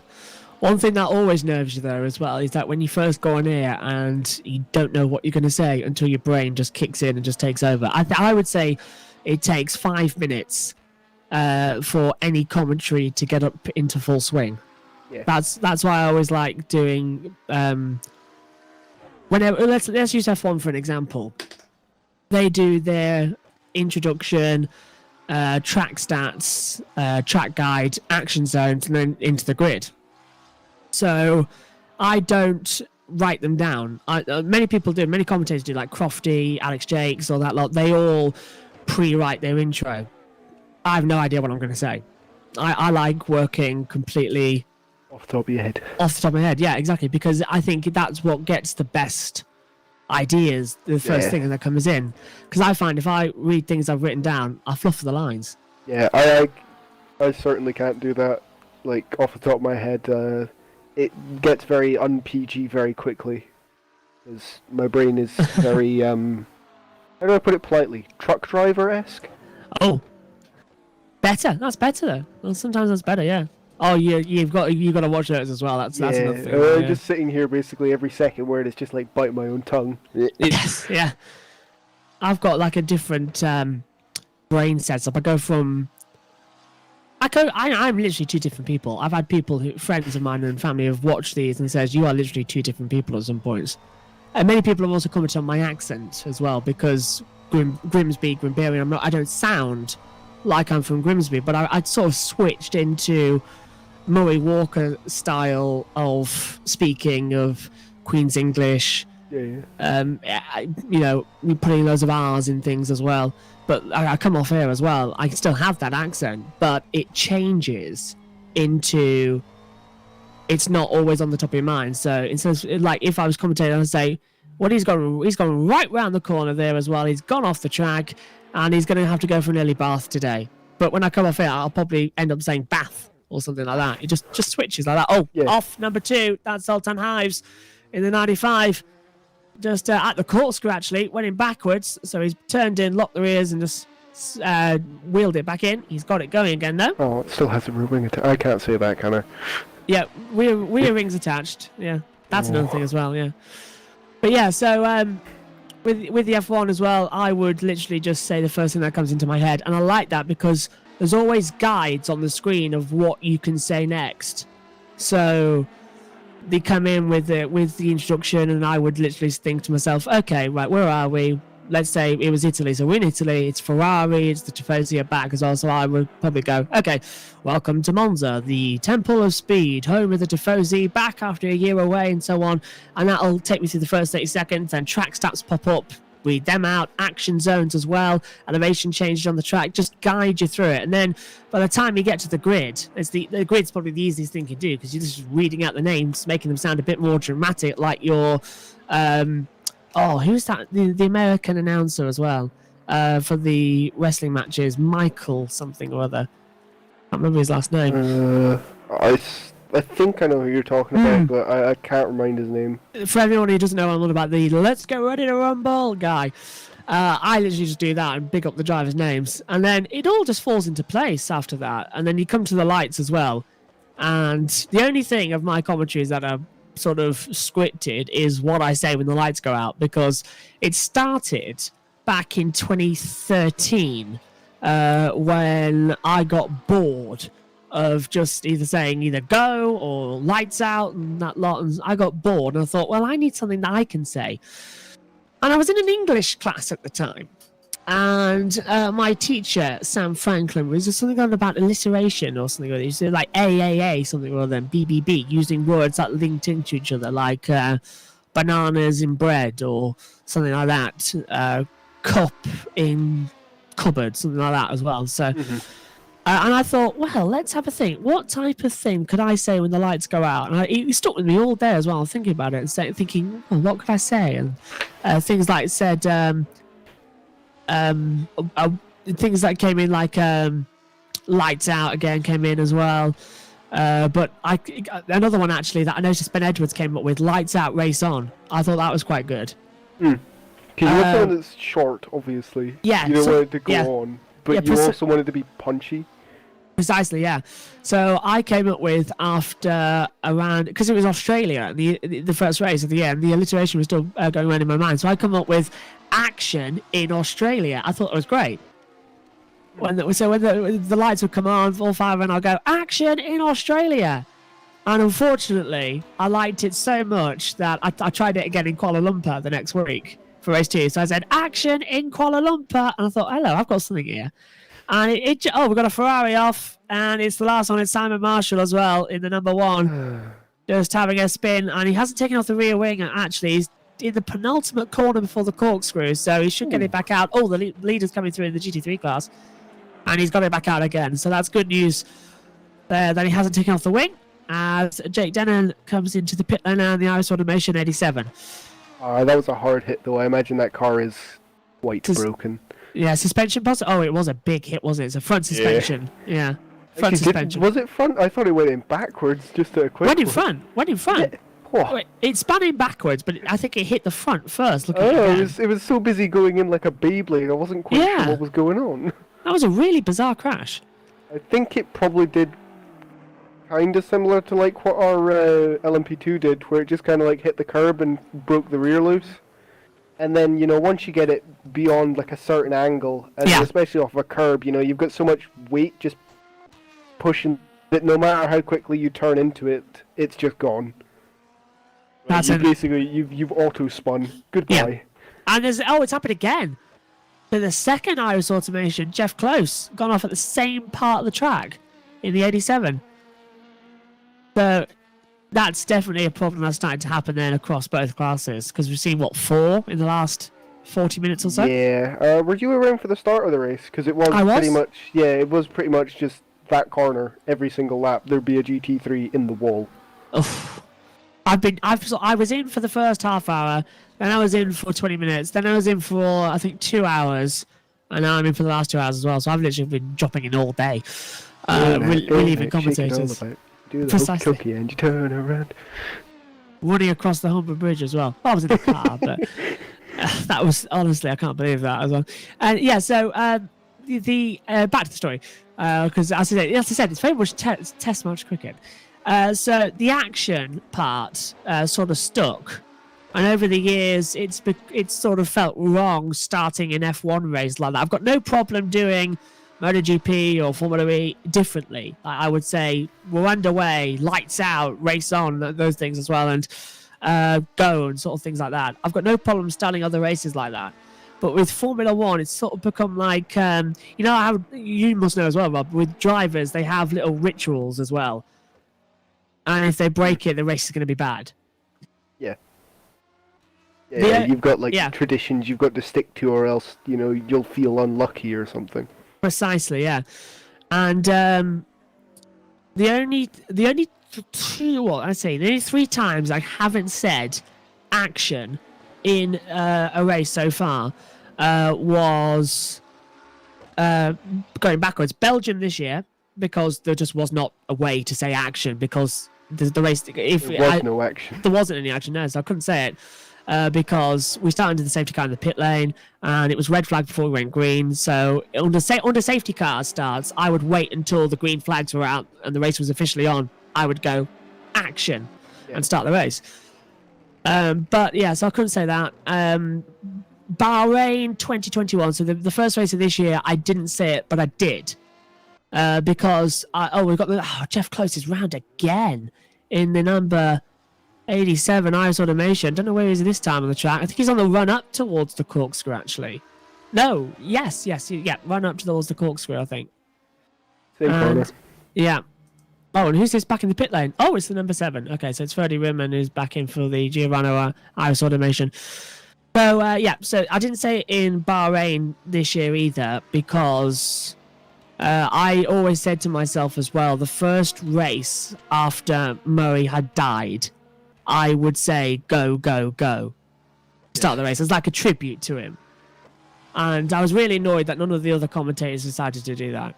One thing that always nerves you there as well is that when you first go on air and you don't know what you're going to say until your brain just kicks in and just takes over. I would say it takes 5 minutes for any commentary to get up into full swing. Yeah. That's why I always like doing whenever let's use F1 for an example. They do their introduction, track stats, track guide, action zones, and then into the grid. So I don't write them down. Many people do. Many commentators do, like Crofty, Alex Jakes, all that lot. They all pre-write their intro. I have no idea what I'm going to say. I like working completely off the top of your head. Off the top of my head, yeah, exactly. Because I think that's what gets the best ideas, the first thing that comes in. Because I find if I read things I've written down, I fluff the lines. Yeah, I certainly can't do that. Like off the top of my head. It gets very un-PG very quickly, because my brain is very, how do I put it politely, truck driver-esque? Oh, better. That's better, though. Well, sometimes that's better, yeah. Oh, you've got to watch those as well. That's another thing. I'm just sitting here basically every second word is just like biting my own tongue. Yes, yeah. I've got like a different brain setup. I go from... I'm literally two different people. I've had friends of mine and family have watched these and says, you are literally two different people at some points. And many people have also commented on my accent as well, because Grimsby, Grimberry, I don't sound like I'm from Grimsby, but I sort of switched into Murray Walker style of speaking, of Queen's English. We putting loads of R's in things as well. But I come off here as well. I still have that accent, but it changes into... It's not always on the top of your mind. So instead of, like, if I was commentating, I'd say, well, he's gone right round the corner there as well. He's gone off the track, and he's going to have to go for an early bath today. But when I come off here, I'll probably end up saying bath or something like that. It just switches like that. Oh, off number 2. That's Sultan Hives in the 95. Just at the corkscrew, actually, went in backwards. So he's turned in, locked the rears, and just wheeled it back in. He's got it going again, though. Oh, it still has a rear wing attached. I can't say that, can I? Yeah, rear wings attached. Yeah, that's another thing as well, yeah. But yeah, so with the F1 as well, I would literally just say the first thing that comes into my head. And I like that because there's always guides on the screen of what you can say next. So... they come in with the introduction, and I would literally think to myself, okay, right, where are we? Let's say it was Italy, so we're in Italy, it's Ferrari, it's the Tifosi are back as well, so I would probably go, okay, welcome to Monza, the Temple of Speed, home of the Tifosi, back after a year away, and so on, and that'll take me through the first 30 seconds, then track stats pop up, read them out, action zones as well, elevation changes on the track, just guide you through it. And then by the time you get to the grid, the grid's probably the easiest thing you do, because you're just reading out the names, making them sound a bit more dramatic, like your who's that, the American announcer as well, for the wrestling matches, Michael something or other. I can't remember his last name. I think I know who you're talking about, but I can't remind his name. For everyone who doesn't know, I'm on about the Let's Go Ready to Rumble guy. I literally just do that and pick up the drivers' names. And then it all just falls into place after that. And then you come to the lights as well. And the only thing of my commentary is that sort of scripted is what I say when the lights go out, because it started back in 2013 when I got bored of just either saying either go or lights out and that lot, and I got bored and I thought, well, I need something that I can say. And I was in an English class at the time, and my teacher, Sam Franklin, was just something on about alliteration or something. He said like AAA, something rather than BBB, using words that linked into each other, like bananas in bread or something like that. Cup in cupboard, something like that as well. So, and I thought, well, let's have a think. What type of thing could I say when the lights go out? And it stuck with me all day as well, thinking about it and thinking, well, what could I say? And things like said, things that came in like lights out again came in as well. But another one actually that I noticed Ben Edwards came up with, lights out, race on. I thought that was quite good. Because you want something that's short, obviously. Yeah. You don't want it to go on, but you also want it to be punchy. Precisely, yeah. So I came up with after around, because it was Australia, the first race at the end, the alliteration was still going around in my mind. So I come up with action in Australia. I thought it was great. When the lights would come on, all five, and I'll go action in Australia. And unfortunately, I liked it so much that I tried it again in Kuala Lumpur the next week for race 2. So I said action in Kuala Lumpur, and I thought, hello, I've got something here. And we've got a Ferrari off, and it's the last one. It's Simon Marshall as well in the number 1, just having a spin, and he hasn't taken off the rear wing. Actually, he's in the penultimate corner before the corkscrew, so he should get it back out. Oh, the leader's coming through in the GT3 class, and he's got it back out again. So that's good news there that he hasn't taken off the wing, as Jake Dennon comes into the pit lane now in the Iris Automation 87. That was a hard hit, though. I imagine that car is quite broken. Yeah, suspension possible. Oh, it was a big hit, wasn't it? It's a front suspension. Yeah. Front suspension. Was it front? I thought it went in backwards just at a quick. Went in front. Yeah. What? It spun in backwards, but I think it hit the front first. It was so busy going in like a Beyblade, I wasn't quite sure what was going on. That was a really bizarre crash. I think it probably did kind of similar to like what our LM-P2 did, where it just kind of like hit the curb and broke the rear loose. And then, once you get it beyond like a certain angle, and especially off of a curb, you've got so much weight just pushing that no matter how quickly you turn into it, it's just gone. That's you've auto spun. Goodbye. Yeah. And it's happened again. So the second Iris Automation, Jeff Close, gone off at the same part of the track in the 87. So that's definitely a problem that's starting to happen then across both classes, because we've seen 4 in the last 40 minutes or so. Yeah. Were you around for the start of the race? Because it was pretty much. Yeah, it was pretty much just that corner every single lap. There'd be a GT3 in the wall. Oof. I was in for the first half hour, then I was in for 20 minutes, then I was in for I think 2 hours, and now I'm in for the last 2 hours as well. So I've literally been dropping in all day, relieving commentators. Do the cookie and you turn around. Running across the Humber Bridge as well. Well, I was in the car, but that was honestly, I can't believe that as well. And yeah, so the back to the story, because as I said, it's very much test match cricket. So the action part sort of stuck, and over the years, it's sort of felt wrong starting an F1 race like that. I've got no problem doing MotoGP or Formula E differently. I would say we're underway, lights out, race on, those things as well, and go and sort of things like that. I've got no problem starting other races like that. But with Formula One, it's sort of become like, you must know as well, Rob, with drivers, they have little rituals as well. And if they break it, the race is going to be bad. Yeah. Yeah, you've got traditions you've got to stick to, or else, you'll feel unlucky or something. Precisely, yeah. And the only 3 times I haven't said action in a race so far was going backwards. Belgium this year, because there just was not a way to say action, because the race... There was no action. There wasn't any action, no, so I couldn't say it. Because we started into the safety car in the pit lane, and it was red flag before we went green. So under safety car starts, I would wait until the green flags were out and the race was officially on. I would go action. and start the race. But yeah, so I couldn't say that. Bahrain 2021. So the first race of this year, I didn't say it, but I did. Because we've got Jeff Close is round again in the number 87 Iris Automation. Don't know where he is this time on the track. I think he's on the run up towards the corkscrew, actually. No, yes, run up towards the corkscrew, I think. Same corner. Yeah. Oh, and who's this back in the pit lane? Oh, it's the number 7. Okay, so it's Freddie Rimman who's back in for the Giovanni Iris Automation. So, so I didn't say it in Bahrain this year either because I always said to myself as well, the first race after Murray had died, I would say, go, go, go. Start the race. It's like a tribute to him. And I was really annoyed that none of the other commentators decided to do that.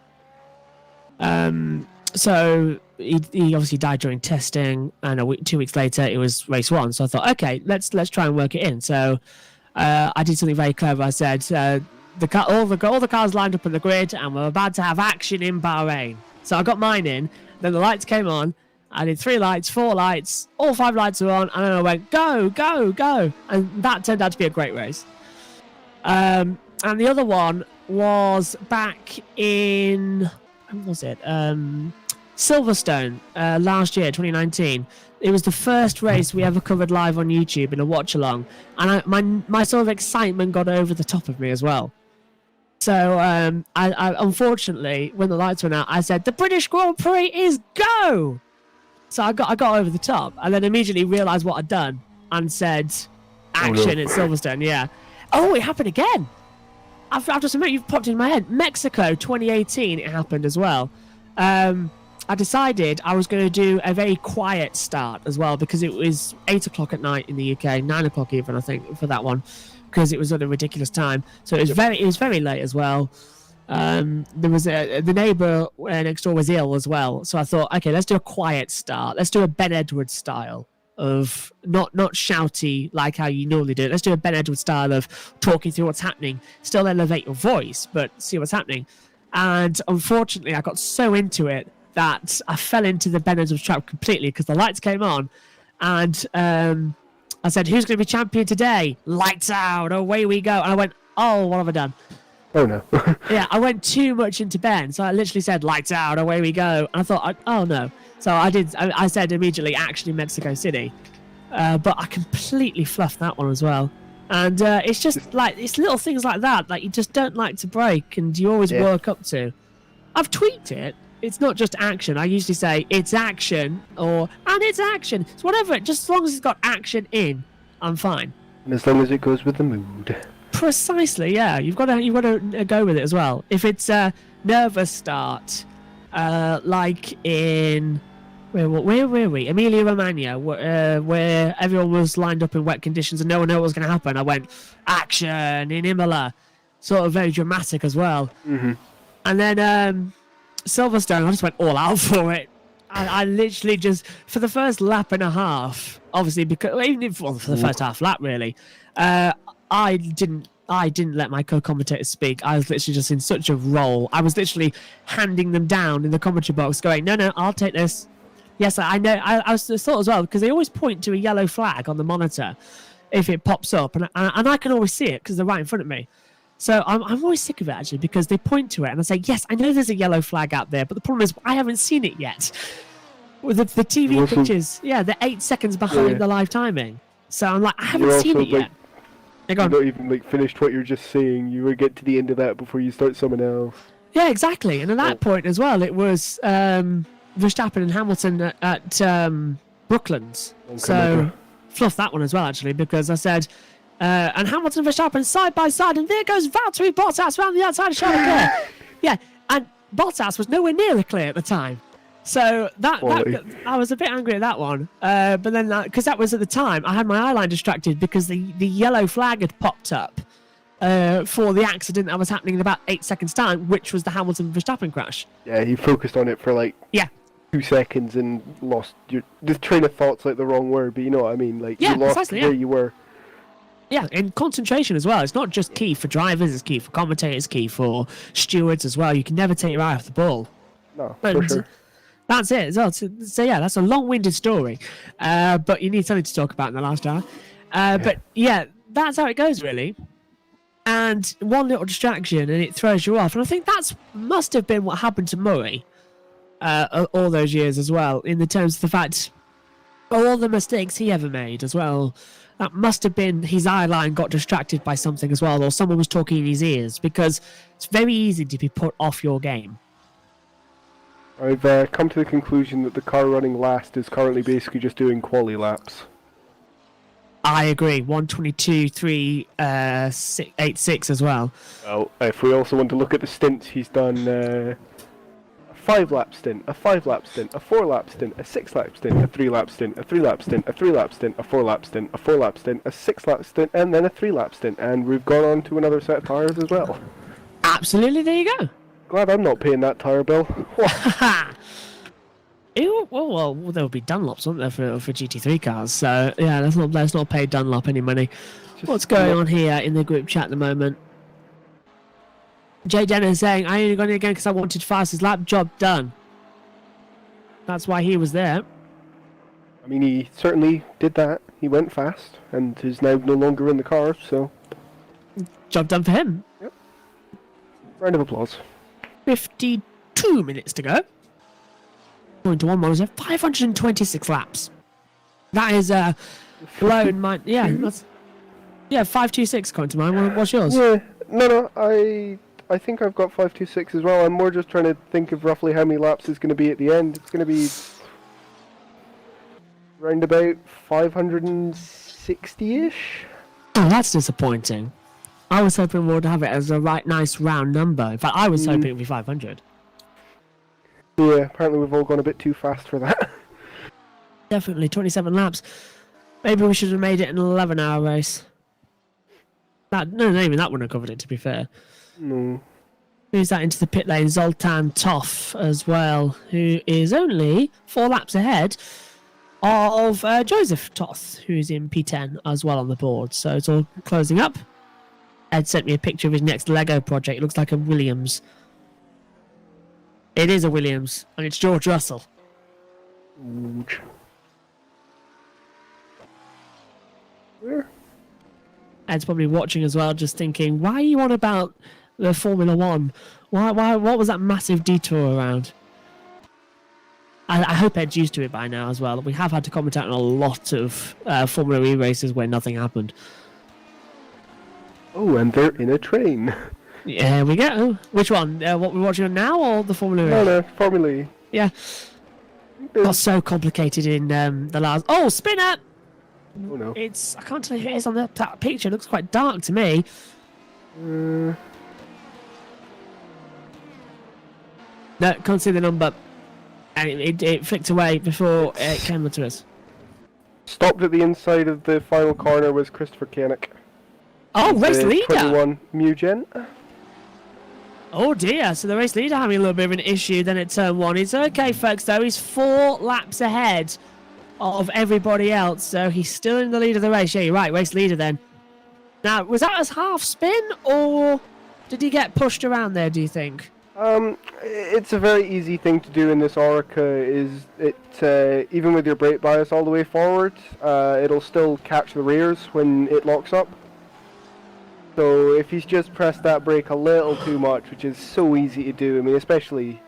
So he obviously died during testing, and 2 weeks later it was race 1. So I thought, okay, let's try and work it in. So I did something very clever. I said all the cars lined up on the grid, and we're about to have action in Bahrain. So I got mine in. Then the lights came on. I did 3 lights, 4 lights, all 5 lights were on, and then I went go, go, go, and that turned out to be a great race. And the other one was back in when was it? Silverstone last year, 2019. It was the first race we ever covered live on YouTube in a watch along, and my sort of excitement got over the top of me as well. So I unfortunately, when the lights went out, I said the British Grand Prix is go. So I got over the top, and then immediately realised what I'd done and said action at Silverstone. Yeah. Oh, it happened again. I've just remembered, you've popped in my head. Mexico 2018, it happened as well. I decided I was going to do a very quiet start as well because it was 8 o'clock at night in the UK, 9 o'clock even, I think, for that one, because it was at a ridiculous time. So it was very late as well. There was the neighbour next door was ill as well, so I thought, okay, let's do a quiet start. Let's do a Ben Edwards style of not shouty like how you normally do it. Let's do a Ben Edwards style of talking through what's happening, still elevate your voice, but see what's happening. And unfortunately, I got so into it that I fell into the Ben Edwards trap completely because the lights came on, and I said, "Who's going to be champion today?" Lights out, away we go. And I went, "Oh, what have I done?" Oh no. Yeah, I went too much into Ben, so I literally said, "Lights out, away we go." And I thought, "Oh no." So I said immediately, action in Mexico City. But I completely fluffed that one as well. And it's just like, it's little things like that you just don't like to break and you always work up to. I've tweaked it. It's not just action. I usually say, it's action, and it's action. It's whatever, just as long as it's got action in, I'm fine. And as long as it goes with the mood. Precisely, yeah. You've got to go with it as well. If it's a nervous start, like in where were we? Emilia Romagna, where everyone was lined up in wet conditions and no one knew what was going to happen. I went action in Imola, sort of very dramatic as well. Mm-hmm. And then Silverstone, I just went all out for it. I literally just, for the first lap and a half, obviously, because for the first half lap really, I didn't let my co-commentators speak. I was literally just in such a role. I was literally handing them down in the commentary box going, no, I'll take this. Yes, I know. I was thought as well, because they always point to a yellow flag on the monitor if it pops up. And I can always see it because they're right in front of me. So I'm always sick of it, actually, because they point to it and I say, yes, I know there's a yellow flag out there, but the problem is I haven't seen it yet. With the TV pictures, they're 8 seconds behind the live timing. So I'm like, I haven't seen it yet. You're not even finished what you're just saying. You would get to the end of that before you start something else. Yeah, exactly. And at that point as well, it was Verstappen and Hamilton at Brooklands. So fluff that one as well, actually, because I said, and Hamilton and Verstappen side by side, and there goes Valtteri Bottas around the outside of Charles Leclerc. Yeah, and Bottas was nowhere near Leclerc at the time. So that I was a bit angry at that one, but then because that was at the time, I had my eye line distracted because the yellow flag had popped up for the accident that was happening in about 8 seconds time, which was the Hamilton Verstappen crash. Yeah, you focused on it for 2 seconds and lost your train of thought's the wrong word, but you know what I mean. You lost where you were. Yeah, and concentration as well. It's not just key for drivers; it's key for commentators, key for stewards as well. You can never take your eye off the ball. No, for sure. That's it. So yeah, that's a long-winded story, but you need something to talk about in the last hour. But yeah, that's how it goes really. And one little distraction, and it throws you off. And I think that's must have been what happened to Murray all those years as well, in the terms of the fact all the mistakes he ever made as well. That must have been his eye line got distracted by something as well, or someone was talking in his ears, because it's very easy to be put off your game. I've come to the conclusion that the car running last is currently basically just doing quali laps. I agree. 122.386 as well. Well, if we also want to look at the stints, he's done a 5-lap stint, a 5-lap stint, a 4-lap stint, a 6-lap stint, a 3-lap stint, a 3-lap stint, a 3-lap stint, a 4-lap stint, a 4-lap stint, a 6-lap stint, and then a 3-lap stint. And we've gone on to another set of tyres as well. Absolutely, there you go. Glad I'm not paying that tyre bill. Well, there will be Dunlops, won't there, for GT3 cars? So yeah, let's not pay Dunlop any money. What's going on here in the group chat at the moment? Jay Denner is saying, I only got in again because I wanted fastest lap. Job done. That's why he was there. I mean, he certainly did that. He went fast and is now no longer in the car, so... Job done for him. Yep. Round of applause. 52 minutes to go. Going to one monitor, 526 laps. That is blown my... Yeah, that's... Yeah, 526 according to mine. What's yours? Yeah, no, I think I've got 526 as well. I'm more just trying to think of roughly how many laps it's going to be at the end. It's going to be round about 560-ish. Oh, that's disappointing. I was hoping we would have it as a nice round number. In fact, I was hoping it would be 500. Yeah, apparently we've all gone a bit too fast for that. Definitely, 27 laps. Maybe we should have made it an 11-hour race. No, even that wouldn't have covered it, to be fair. No. Moves that into the pit lane. Zoltan Toff as well, who is only 4 laps ahead of Joseph Toth, who's in P10 as well on the board. So it's all closing up. Ed sent me a picture of his next Lego project. It looks like a Williams. It is a Williams, and it's George Russell. Where? Ed's probably watching as well, just thinking, why are you on about the Formula One? What was that massive detour around? I hope Ed's used to it by now as well. We have had to comment out on a lot of Formula E races where nothing happened. Oh, and they're in a train. Yeah, we go. Which one? What we're watching on now, or the Formula E? No, Formula E. Yeah. Got so complicated in the last... Oh, spinner! Oh no. I can't tell you who it is on that picture. It looks quite dark to me. No, can't see the number. And it flicked away before it came to us. Stopped at the inside of the final corner was Christopher Koenig. Oh, race leader! 21 Mugen. Oh dear, so the race leader having a little bit of an issue then at turn 1. It's okay, folks, though. He's 4 laps ahead of everybody else, so he's still in the lead of the race. Yeah, you're right, race leader then. Now, was that as half spin, or did he get pushed around there, do you think? It's a very easy thing to do in this Orica, is it, even with your brake bias all the way forward, it'll still catch the rears when it locks up. So if he's just pressed that brake a little too much, which is so easy to do, I mean, especially,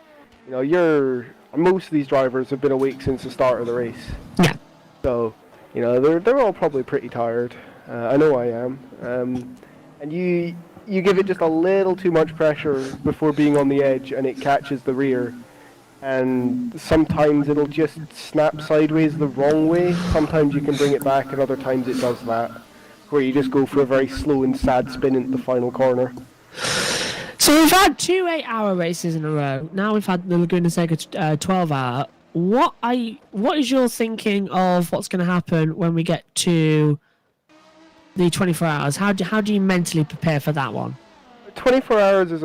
you know, most of these drivers have been awake since the start of the race. Yeah. So, you know, they're all probably pretty tired. I know I am. And you give it just a little too much pressure before being on the edge, and it catches the rear. And sometimes it'll just snap sideways the wrong way. Sometimes you can bring it back, and other times it does that, where you just go for a very slow and sad spin into the final corner. So we've had 2 8-hour races in a row. Now we've had the Laguna Seca 12-hour. What is your thinking of what's going to happen when we get to the 24 hours? How do you mentally prepare for that one? 24 hours is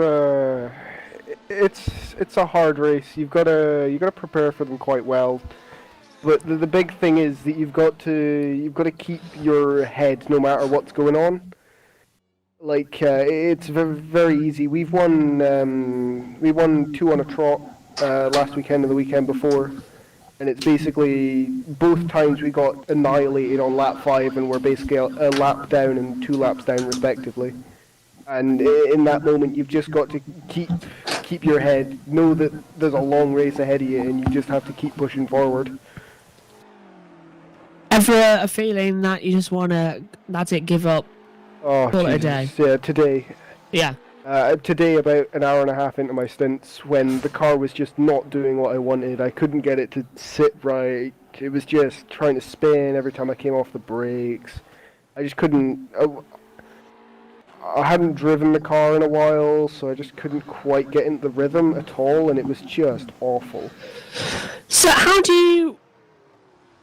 it's a hard race. You've got to prepare for them quite well. But the big thing is that you've got to keep your head no matter what's going on. Like it's very, very easy. We won 2 on a trot last weekend and the weekend before. And it's basically both times we got annihilated on lap 5 and we're basically a lap down and 2 laps down respectively. And in that moment you've just got to keep your head, know that there's a long race ahead of you and you just have to keep pushing forward. Ever a feeling that you just want to, that's it, give up, call it a day? Yeah, today. Yeah. Today, about an hour and a half into my stints, when the car was just not doing what I wanted, I couldn't get it to sit right. It was just trying to spin every time I came off the brakes. I just couldn't. I hadn't driven the car in a while, so I just couldn't quite get into the rhythm at all, and it was just awful. So how do you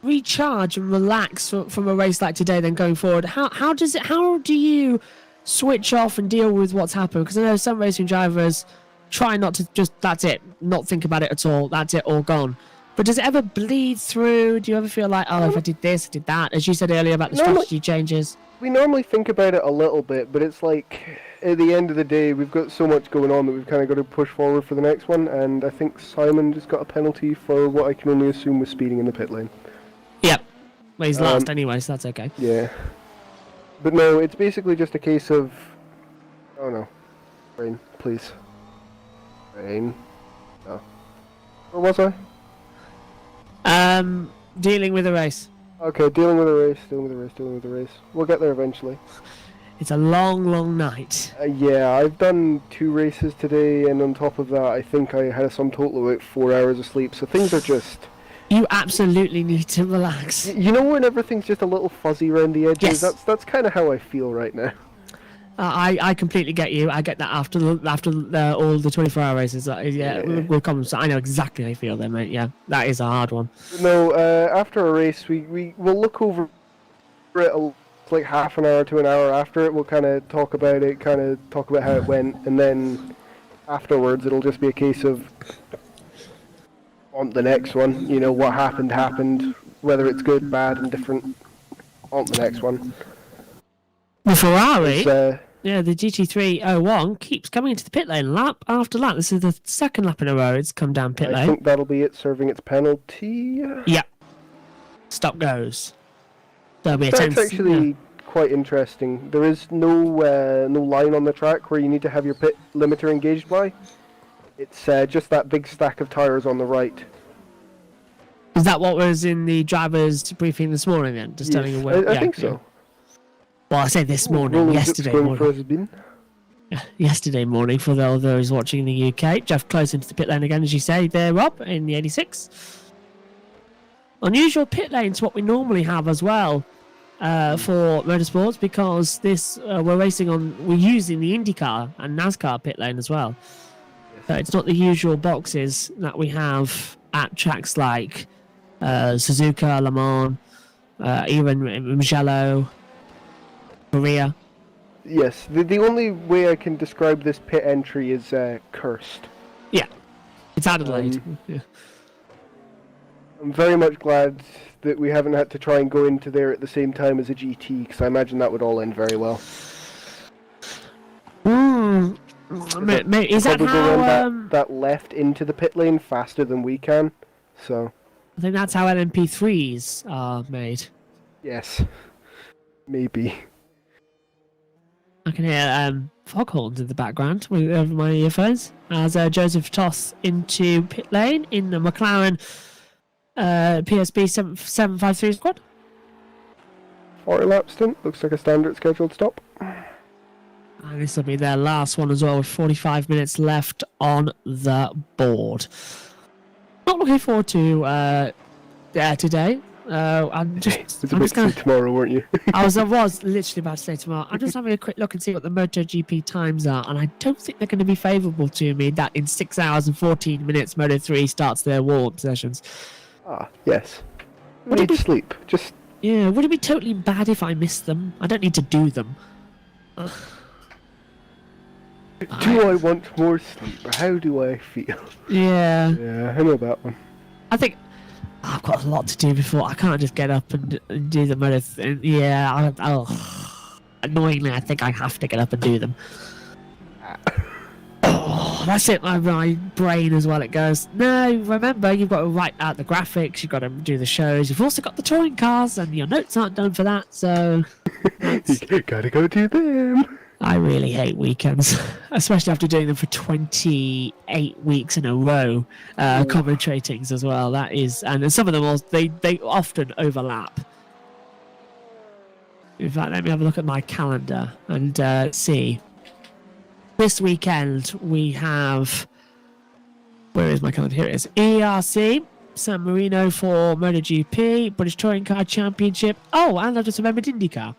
recharge and relax from a race like today then going forward? How do you switch off and deal with what's happened? Because I know some racing drivers try not to just, that's it, not think about it at all, that's it, all gone. But does it ever bleed through? Do you ever feel like, oh, if I did this, I did that, as you said earlier about the strategy changes? We normally think about it a little bit, but it's like, at the end of the day, we've got so much going on that we've kind of got to push forward for the next one, and I think Simon just got a penalty for what I can only assume was speeding in the pit lane. Yep. Well, he's last anyway, so that's okay. Yeah. But no, it's basically just a case of... Oh no. Rain, please. Rain. No. Where was I? Dealing with a race. Okay, dealing with a race. We'll get there eventually. It's a long, long night. Yeah, I've done 2 races today, and on top of that, I think I had a sum total of about 4 hours of sleep, so things are just... You absolutely need to relax. You know when everything's just a little fuzzy around the edges? Yes. That's kind of how I feel right now. I completely get you. I get that after all the 24-hour races. We'll come. So I know exactly how you feel then, mate. Yeah, that is a hard one. No, after a race, we will look over it like half an hour to an hour after it. We'll kind of talk about it, how it went, and then afterwards it'll just be a case of on the next one. You know, what happened, whether it's good, bad, and different. On the next one. The Ferrari, the GT301 keeps coming into the pit lane lap after lap. This is the second lap in a row it's come down pit lane. I think that'll be it serving its penalty. Yeah. Stop goes. There'll be a That's actually quite interesting. There is no line on the track where you need to have your pit limiter engaged by. It's just that big stack of tyres on the right. Is that what was in the driver's briefing this morning then? Just telling you where? I think so. Well, I say this morning, yesterday morning. Yesterday morning for those watching in the UK. Jeff close into the pit lane again, as you say, there, Rob, in the 86. Unusual pit lane to what we normally have as well for motorsports, because this we're using the IndyCar and NASCAR pit lane as well. So it's not the usual boxes that we have at tracks like Suzuka, Le Mans, even Mugello, Korea. Yes, the only way I can describe this pit entry is cursed. Yeah, it's Adelaide. I'm very much glad that we haven't had to try and go into there at the same time as a GT, because I imagine that would all end very well. Is that how that left into the pit lane faster than we can? So I think that's how LM-P2s are made. Yes, maybe. I can hear foghorns in the background over my earphones as Joseph Toss into pit lane in the McLaren PSB 753 squad. 40 lap stint, looks like a standard scheduled stop. And this will be their last one as well, with 45 minutes left on the board. Not looking forward to today. I'm just gonna tomorrow, weren't you? I was literally about to say tomorrow. I'm just having a quick look and see what the MotoGP times are, and I don't think they're going to be favourable to me. That in 6 hours and 14 minutes, Moto3 starts their warm sessions. Ah, yes. We need sleep. Just would it be totally bad if I missed them? I don't need to do them. Do I want more sleep? Or how do I feel? Yeah. Yeah, I know that one. I think I've got a lot to do before. I can't just get up and do the motor. Annoyingly, I think I have to get up and do them. Oh, that's it. My brain as well. It goes. No, remember, you've got to write out the graphics. You've got to do the shows. You've also got the touring cars, and your notes aren't done for that. So, You gotta go do them. I really hate weekends, especially after doing them for 28 weeks in a row. Commentatings as well. That is, and then some of them also, they often overlap. In fact, let me have a look at my calendar and see. This weekend we have. Where is my calendar? Here it is. EERC, San Marino for MotoGP, British Touring Car Championship. Oh, and I just remembered IndyCar.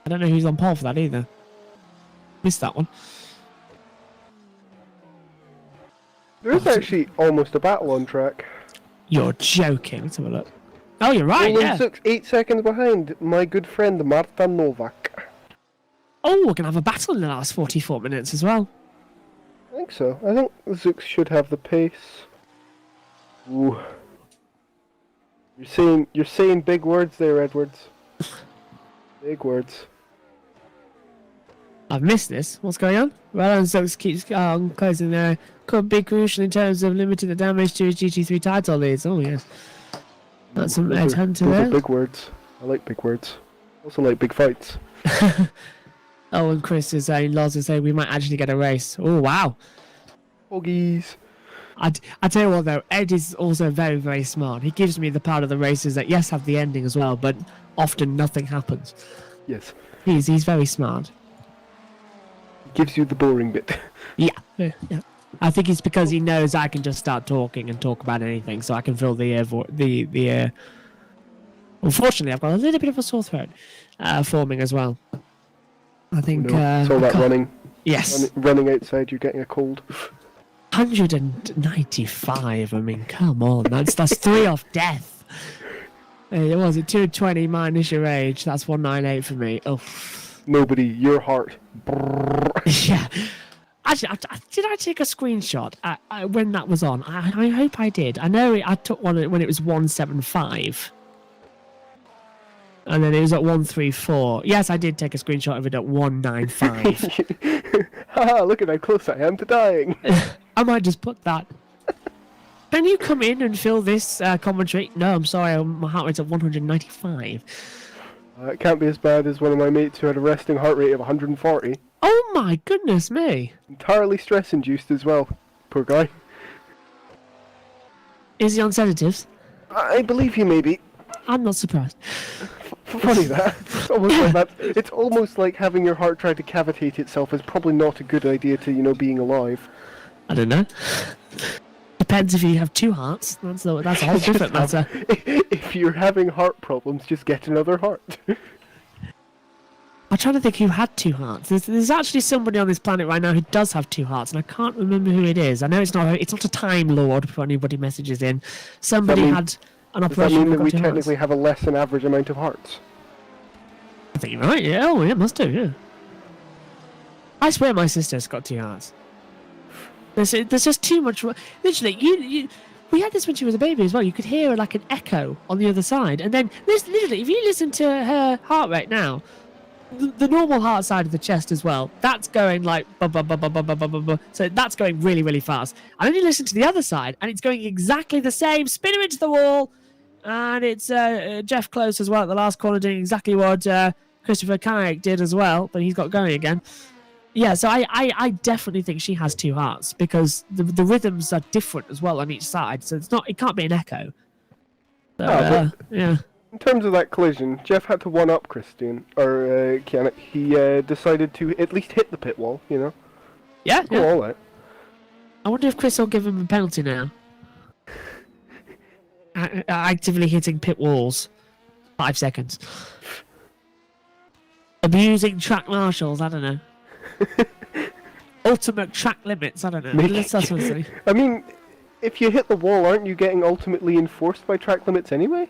I don't know who's on pole for that either. Missed that one. There is actually almost a battle on track. You're joking. Let's have a look. Oh, you're right. Only Yeah. 8 seconds behind my good friend Marta Novak. Oh, we're gonna have a battle in the last 44 minutes as well. I think so. I think Zook should have the pace. Ooh. You're saying big words there, Edwards. Big words. I've missed this. What's going on? Well, and Zox keeps closing there. Could be crucial in terms of limiting the damage to his GT3 title leads. Oh, yes. That's some Those Hunter are there. big words. I like big words. Also like big fights. Oh, and Chris is saying, Loz is saying we might actually get a race. Oh, wow. Hoggies. I tell you what, though, Ed is also very, very smart. He gives me the part of the races that, yes, have the ending as well, but often nothing happens. Yes. He's very smart. Gives you the boring bit. Yeah. I think it's because he knows I can just start talking and talk about anything, so I can fill the air. Unfortunately, I've got a little bit of a sore throat forming as well. I think. It's all that running. Yes. Running outside, you're getting a cold. 195. I mean, come on. That's 3 off death. It was a 220 minus your age. That's 198 for me. Oh. Nobody, your heart. Yeah. Actually, did I take a screenshot when that was on? I hope I did. I know I took one when it was 175. And then it was at 134. Yes, I did take a screenshot of it at 195. Haha, look at how close I am to dying. I might just put that. Can you come in and fill this commentary? No, I'm sorry, my heart rate's at 195. It can't be as bad as one of my mates who had a resting heart rate of 140. Oh my goodness me. Entirely stress-induced as well. Poor guy. Is he on sedatives? I believe he may be. I'm not surprised. Funny that. It's almost like that. It's almost like having your heart try to cavitate itself is probably not a good idea to, being alive. I don't know. Depends if you have 2 hearts. That's a whole different matter. If you're having heart problems, just get another heart. I'm trying to think who had 2 hearts. There's actually somebody on this planet right now who does have 2 hearts, and I can't remember who it is. I know it's not a Time Lord. Before anybody messages in, somebody had an operation. Does that mean that we 2 hearts. technically have a less than average amount of hearts? I think you're right. Yeah, oh, yeah, must do. Yeah. I swear my sister's got 2 hearts. There's just too much. Literally, we had this when she was a baby as well. You could hear like an echo on the other side, and then literally, if you listen to her heart rate now, the normal heart side of the chest as well, that's going like so that's going really, really fast. And then you listen to the other side, and it's going exactly the same. Spin her into the wall, and it's Jeff Close as well at the last corner doing exactly what Christopher Kayak did as well, but he's got going again. Yeah, so I definitely think she has 2 hearts because the rhythms are different as well on each side, so it can't be an echo. So, yeah. In terms of that collision, Jeff had to one-up Christian, or Kianik. He decided to at least hit the pit wall, Yeah. Go all out. I wonder if Chris will give him a penalty now. Actively hitting pit walls. 5 seconds. Abusing track marshals, I don't know. Ultimate track limits, I don't know. That's what I'm saying. I mean, if you hit the wall, aren't you getting ultimately enforced by track limits anyway?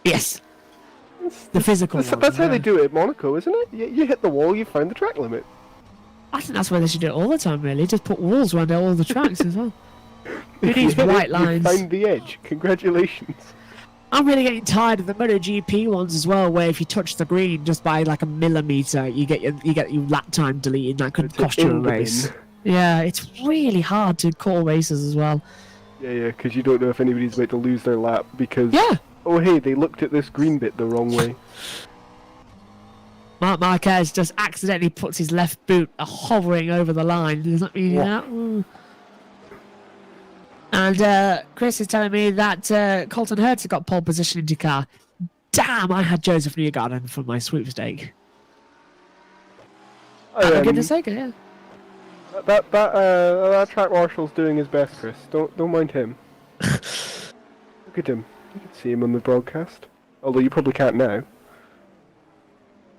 Yes. The physical ones, That's how they do it at Monaco, isn't it? You hit the wall, you find the track limit. I think that's where they should do it all the time, really. Just put walls around all the tracks as well. Who needs white lines? You find the edge. Congratulations. I'm really getting tired of the MotoGP ones as well, where if you touch the green just by like a millimetre, you get your lap time deleted. That could cost you a race. Yeah, it's really hard to call races as well. Yeah, because you don't know if anybody's about to lose their lap because... Yeah. Oh, hey, they looked at this green bit the wrong way. Marc Marquez just accidentally puts his left boot hovering over the line. Does that mean that? And Chris is telling me that Colton Hertz got pole position into car. Damn, I had Joseph Newgarden for my sweepstake. Laguna Seca, yeah. That track marshal's doing his best, Chris. Don't mind him. Look at him. You can see him on the broadcast. Although you probably can't now.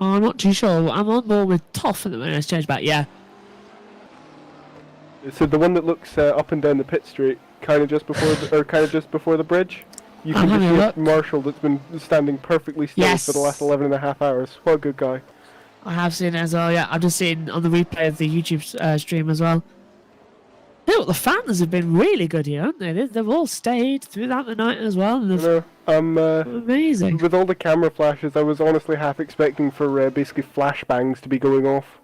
Oh, I'm not too sure. I'm on board with Toff at the moment. It's changed back, yeah. So the one that looks up and down the pit straight, kind of just before the bridge. You can just see a marshal that's been standing perfectly still for the last 11.5 hours. What a good guy. I have seen it as well, yeah. I've just seen on the replay of the YouTube stream as well. Look, the fans have been really good here, haven't they? They've all stayed throughout the night as well. And amazing. With all the camera flashes, I was honestly half expecting for basically flashbangs to be going off.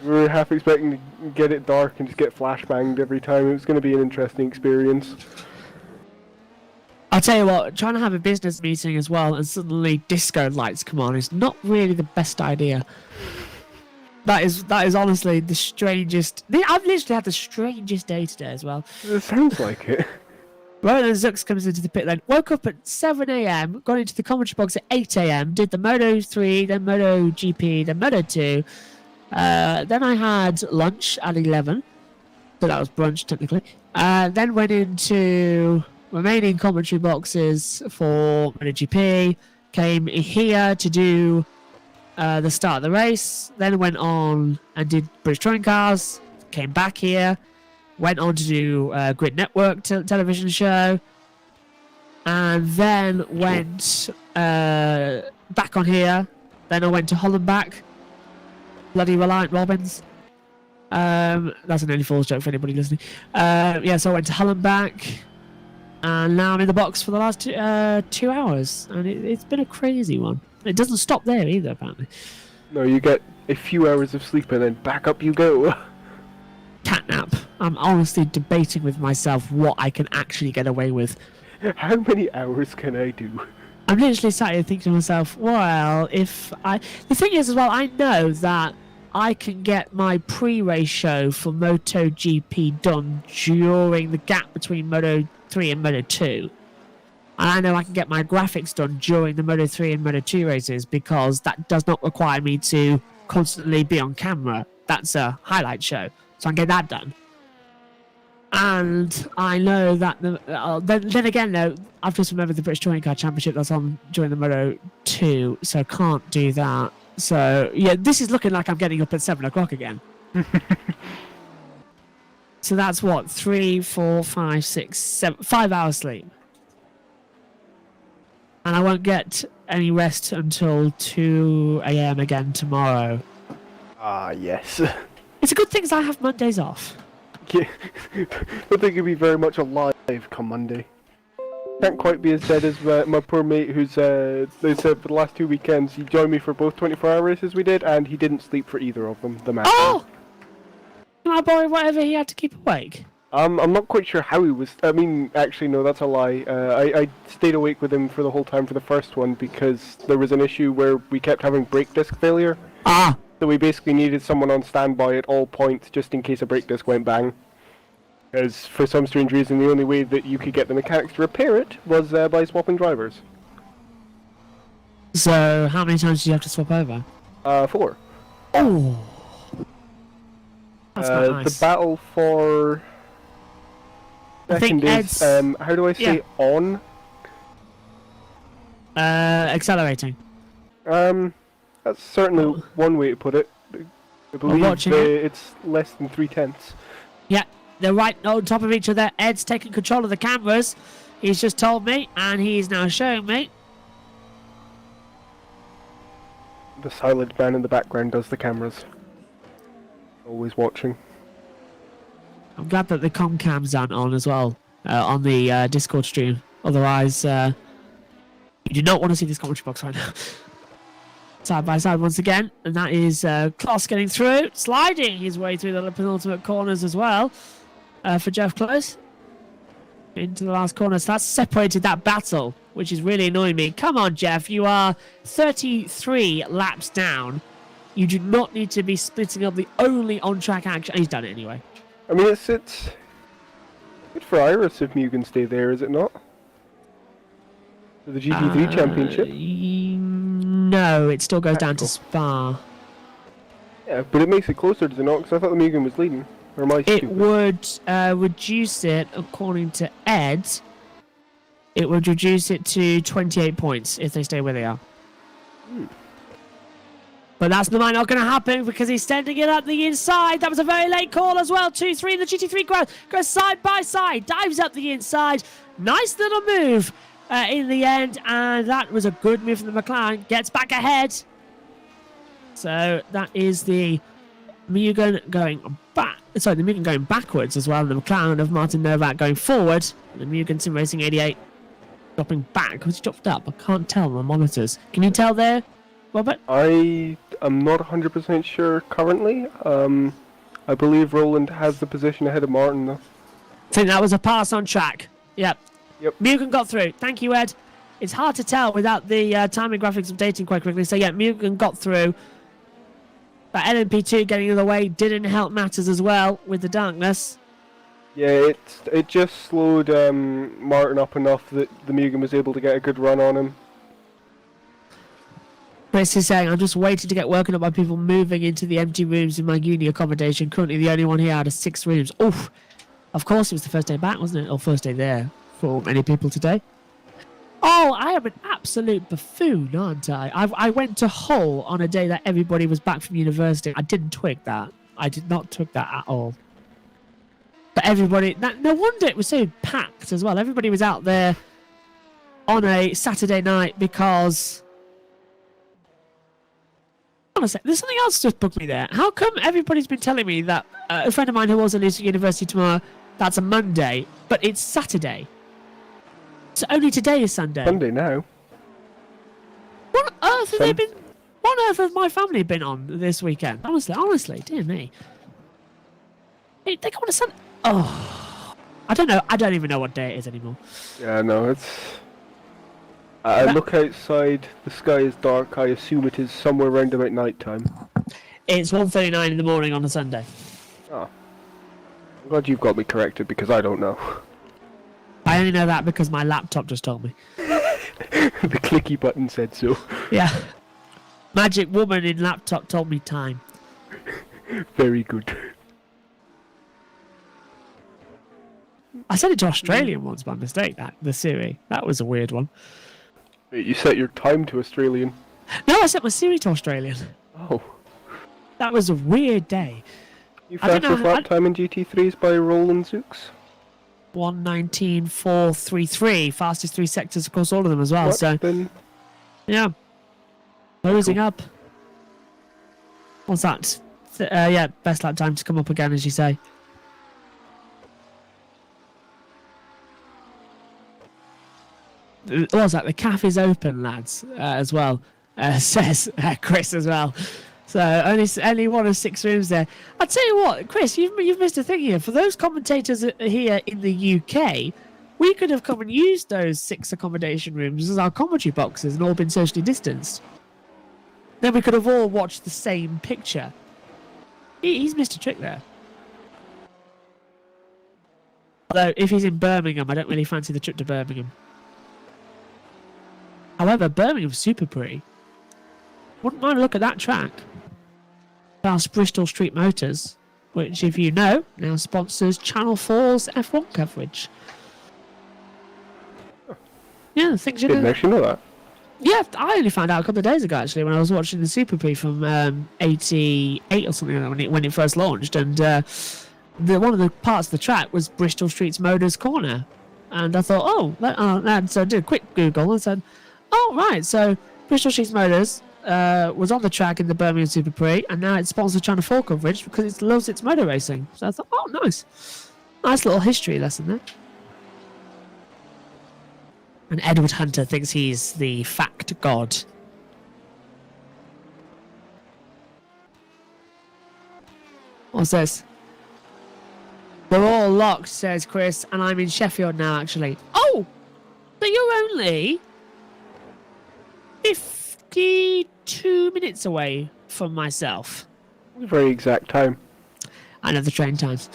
We were half expecting to get it dark and just get flashbanged every time. It was going to be an interesting experience. I'll tell you what, trying to have a business meeting as well and suddenly disco lights come on is not really the best idea. That is honestly the strangest... I've literally had the strangest day today as well. It sounds like it. Roland Zux comes into the pit lane, woke up at 7 a.m, got into the commentary box at 8 a.m, did the Moto 3, then Moto GP, then Moto 2. Then I had lunch at 11, so that was brunch technically. Then went into remaining commentary boxes for MotoGP, came here to do the start of the race, then went on and did British Touring Cars, came back here, went on to do Grid Network television show, and then went back on here. Then I went to Holland back. Bloody Reliant Robbins. That's an Only Fools joke for anybody listening. Yeah, so I went to Holland back, and now I'm in the box for the last 2 hours, and it's been a crazy one. It doesn't stop there either, apparently. No, you get a few hours of sleep and then back up you go. Catnap. I'm honestly debating with myself what I can actually get away with. How many hours can I do? I'm literally sat here thinking to myself, well, if I... The thing is as well, I know that I can get my pre-race show for MotoGP done during the gap between Moto 3 and Moto 2. And I know I can get my graphics done during the Moto 3 and Moto 2 races because that does not require me to constantly be on camera. That's a highlight show. So I can get that done. And I know that... then again, though, I've just remembered the British Touring Car Championship that's on during the Moto 2, so can't do that. So, yeah, this is looking like I'm getting up at 7 o'clock again. So that's what? 3, 4, 5, 6, 7... 5 hours sleep. And I won't get any rest until 2 a.m. again tomorrow. Ah, yes. It's a good thing I have Mondays off. Yeah, I don't think you'll be very much alive come Monday. Can't quite be as dead as my poor mate who's, they said for the last 2 weekends he joined me for both 24-hour races we did, and he didn't sleep for either of them, the man. Oh! Can I borrow whatever he had to keep awake? I'm not quite sure how he was... I mean, actually, no, that's a lie. I stayed awake with him for the whole time for the first one because there was an issue where we kept having brake disc failure. Ah! So we basically needed someone on standby at all points just in case a brake disc went bang. Because for some strange reason, the only way that you could get the mechanics to repair it was by swapping drivers. So, how many times do you have to swap over? 4. Oh! That's not nice. The battle for... I think is, how do I say on? Accelerating. That's certainly one way to put it. I believe it's less than 3/10. Yeah, they're right on top of each other. Ed's taking control of the cameras. He's just told me, and he's now showing me. The silent man in the background does the cameras. Always watching. I'm glad that the comcams aren't on as well on the Discord stream. Otherwise, you do not want to see this commentary box right now. Side by side once again. And that is Kloss getting through, sliding his way through the penultimate corners as well for Jeff Close. Into the last corner. So that's separated that battle, which is really annoying me. Come on, Jeff. You are 33 laps down. You do not need to be splitting up the only on-track action. He's done it anyway. I mean, it's good for Iris if Mew can stay there, is it not? For the GT3 championship? No, it still goes down to Spa. Yeah, but it makes it closer, does it not? Because I thought the Mugen was leading. Or am I stupid? It would reduce it, according to Ed, it would reduce it to 28 points if they stay where they are. But that's might not going to happen because he's sending it up the inside. That was a very late call as well. 2-3 in the GT3 crowd. Goes side by side. Dives up the inside. Nice little move in the end. And that was a good move from the McLaren. Gets back ahead. So that is the Mugen going back. Sorry, the Mugen going backwards as well. The McLaren of Martin Novak going forward. The Mugen Sim Racing 88 dropping back. Was he dropped up? I can't tell on the monitors. Can you tell there, Robert? I am not 100% sure currently. I believe Roland has the position ahead of Martin though. I think that was a pass on track. Yep. Mugen got through. Thank you, Ed. It's hard to tell without the timing graphics updating quite quickly. So yeah, Mugen got through. But LM-P2 getting in the way didn't help matters as well with the darkness. Yeah, it just slowed Martin up enough that the Mugen was able to get a good run on him. Chris is saying, I'm just waiting to get woken up by people moving into the empty rooms in my uni accommodation. Currently the only one here out of 6 rooms. Oof. Of course it was the first day back, wasn't it? Or first day there for many people today. Oh, I am an absolute buffoon, aren't I? I went to Hull on a day that everybody was back from university. I didn't twig that. I did not twig that at all. But everybody... no wonder it was so packed as well. Everybody was out there on a Saturday night because... Hold on a sec. There's something else just booked me there. How come everybody's been telling me that a friend of mine who was at university tomorrow, that's a Monday, but it's Saturday? So only today is Sunday. Sunday now. What on earth have they been? What on earth has my family been on this weekend? Honestly, dear me. They go on a Sunday. Oh, I don't know. I don't even know what day it is anymore. Yeah, no, it's. I look outside. The sky is dark. I assume it is somewhere around about night time. It's 1:39 in the morning on a Sunday. Oh, I'm glad you've got me corrected because I don't know. I only know that because my laptop just told me. The clicky button said so. Yeah. Magic woman in laptop told me time. Very good. I said it to Australian once by mistake, the Siri. That was a weird one. Wait, you set your time to Australian? No, I set my Siri to Australian. Oh. That was a weird day. You fastest lap time in GT3s by Roland Zooks? 1:19.433, fastest 3 sectors across all of them as well. What So, then? yeah, closing up. What's that? Yeah, best lap time to come up again, as you say. What was that? The cafe's open, lads, as well. Says Chris as well. So only one of 6 rooms there. I'll tell you what, Chris, you've missed a thing here. For those commentators here in the UK, we could have come and used those 6 accommodation rooms as our commentary boxes and all been socially distanced. Then we could have all watched the same picture. He's missed a trick there. Although, if he's in Birmingham, I don't really fancy the trip to Birmingham. However, Birmingham's super pretty. Wouldn't mind a look at that track. Past Bristol Street Motors, which, if you know, now sponsors Channel 4's F1 coverage. Yeah, things you Didn't actually know that. Yeah, I only found out a couple of days ago, actually, when I was watching the Super Prix from 88 or something like that when it first launched. And one of the parts of the track was Bristol Street Motors Corner. And I thought, so I did a quick Google and said, oh, right, so Bristol Street Motors was on the track in the Birmingham Super Prix, and now it sponsors Channel 4 coverage because it loves its motor racing. So I thought, oh, nice. Nice little history lesson there. And Edward Hunter thinks he's the fact god. What's this? We're all locked, says Chris, and I'm in Sheffield now, actually. Oh! So you're only 52 minutes away from myself. Very exact time. I know the train times.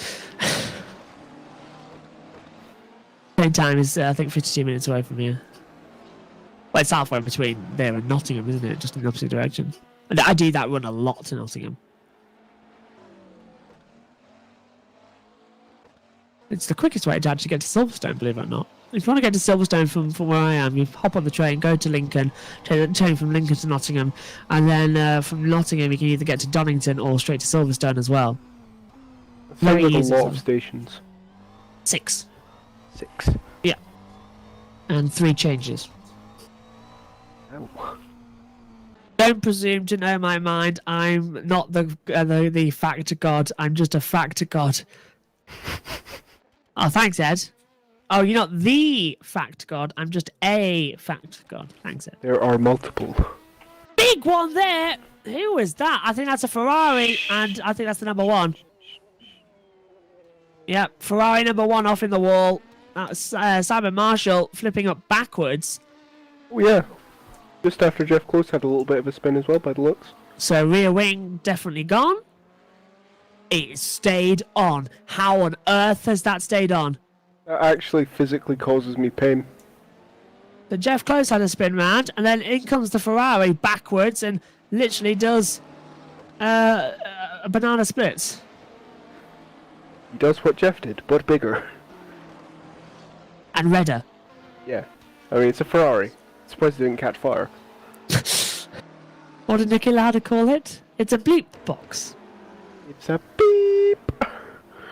Train time is, I think, 52 minutes away from here. Well, it's halfway between there and Nottingham, isn't it? Just in the opposite direction. And I do that run a lot to Nottingham. It's the quickest way to actually get to Silverstone, believe it or not. If you want to get to Silverstone from where I am, you hop on the train, go to Lincoln, take the train from Lincoln to Nottingham, and then from Nottingham you can either get to Donington or straight to Silverstone as well. Very like a lot of stations. 6. 6. Yeah. And 3 changes. Oh. Don't presume to know my mind. I'm not the factor god. I'm just a factor god. Oh, thanks, Ed. Oh, you're not the fact god. I'm just a fact god. Thanks, Ed. There are multiple. Big one there. Who is that? I think that's a Ferrari, and I think that's the number 1. Yep, Ferrari number 1 off in the wall. That's Simon Marshall flipping up backwards. Oh, yeah. Just after Jeff Close had a little bit of a spin as well, by the looks. So rear wing definitely gone. It stayed on. How on earth has that stayed on? That actually physically causes me pain. So Jeff Close had a spin round, and then in comes the Ferrari backwards and literally does a banana splits. He does what Jeff did, but bigger. And redder. Yeah. I mean, it's a Ferrari. Surprised it didn't catch fire. What did Nicky Lauda call it? It's a bleep box. It's a beep.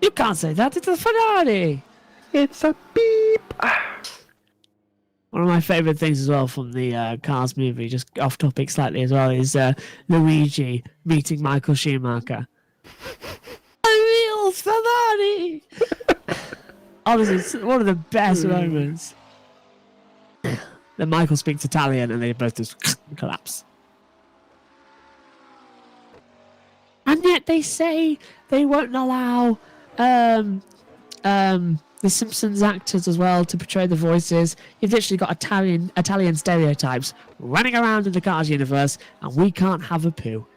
You can't say that, it's a Ferrari. It's a beep. One of my favourite things as well from the Cars movie, just off topic slightly as well, is Luigi meeting Michael Schumacher. A real Ferrari! Honestly, it's one of the best moments. Then Michael speaks Italian and they both just collapse. And yet they say they won't allow the Simpsons actors as well to portray the voices. You've literally got Italian stereotypes running around in the Cars universe, and we can't have a poo.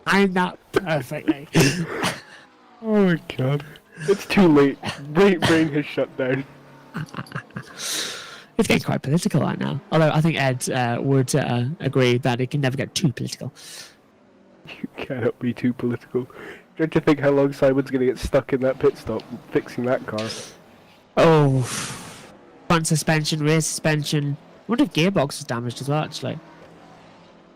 I'm that perfectly. Oh my god. It's too late. Brain has shut down. It's getting quite political right now. Although I think Ed would agree that it can never get too political. You cannot be too political. Trying to think how long Simon's going to get stuck in that pit stop fixing that car. Oh. Front suspension, rear suspension. I wonder if gearbox was damaged as well, actually.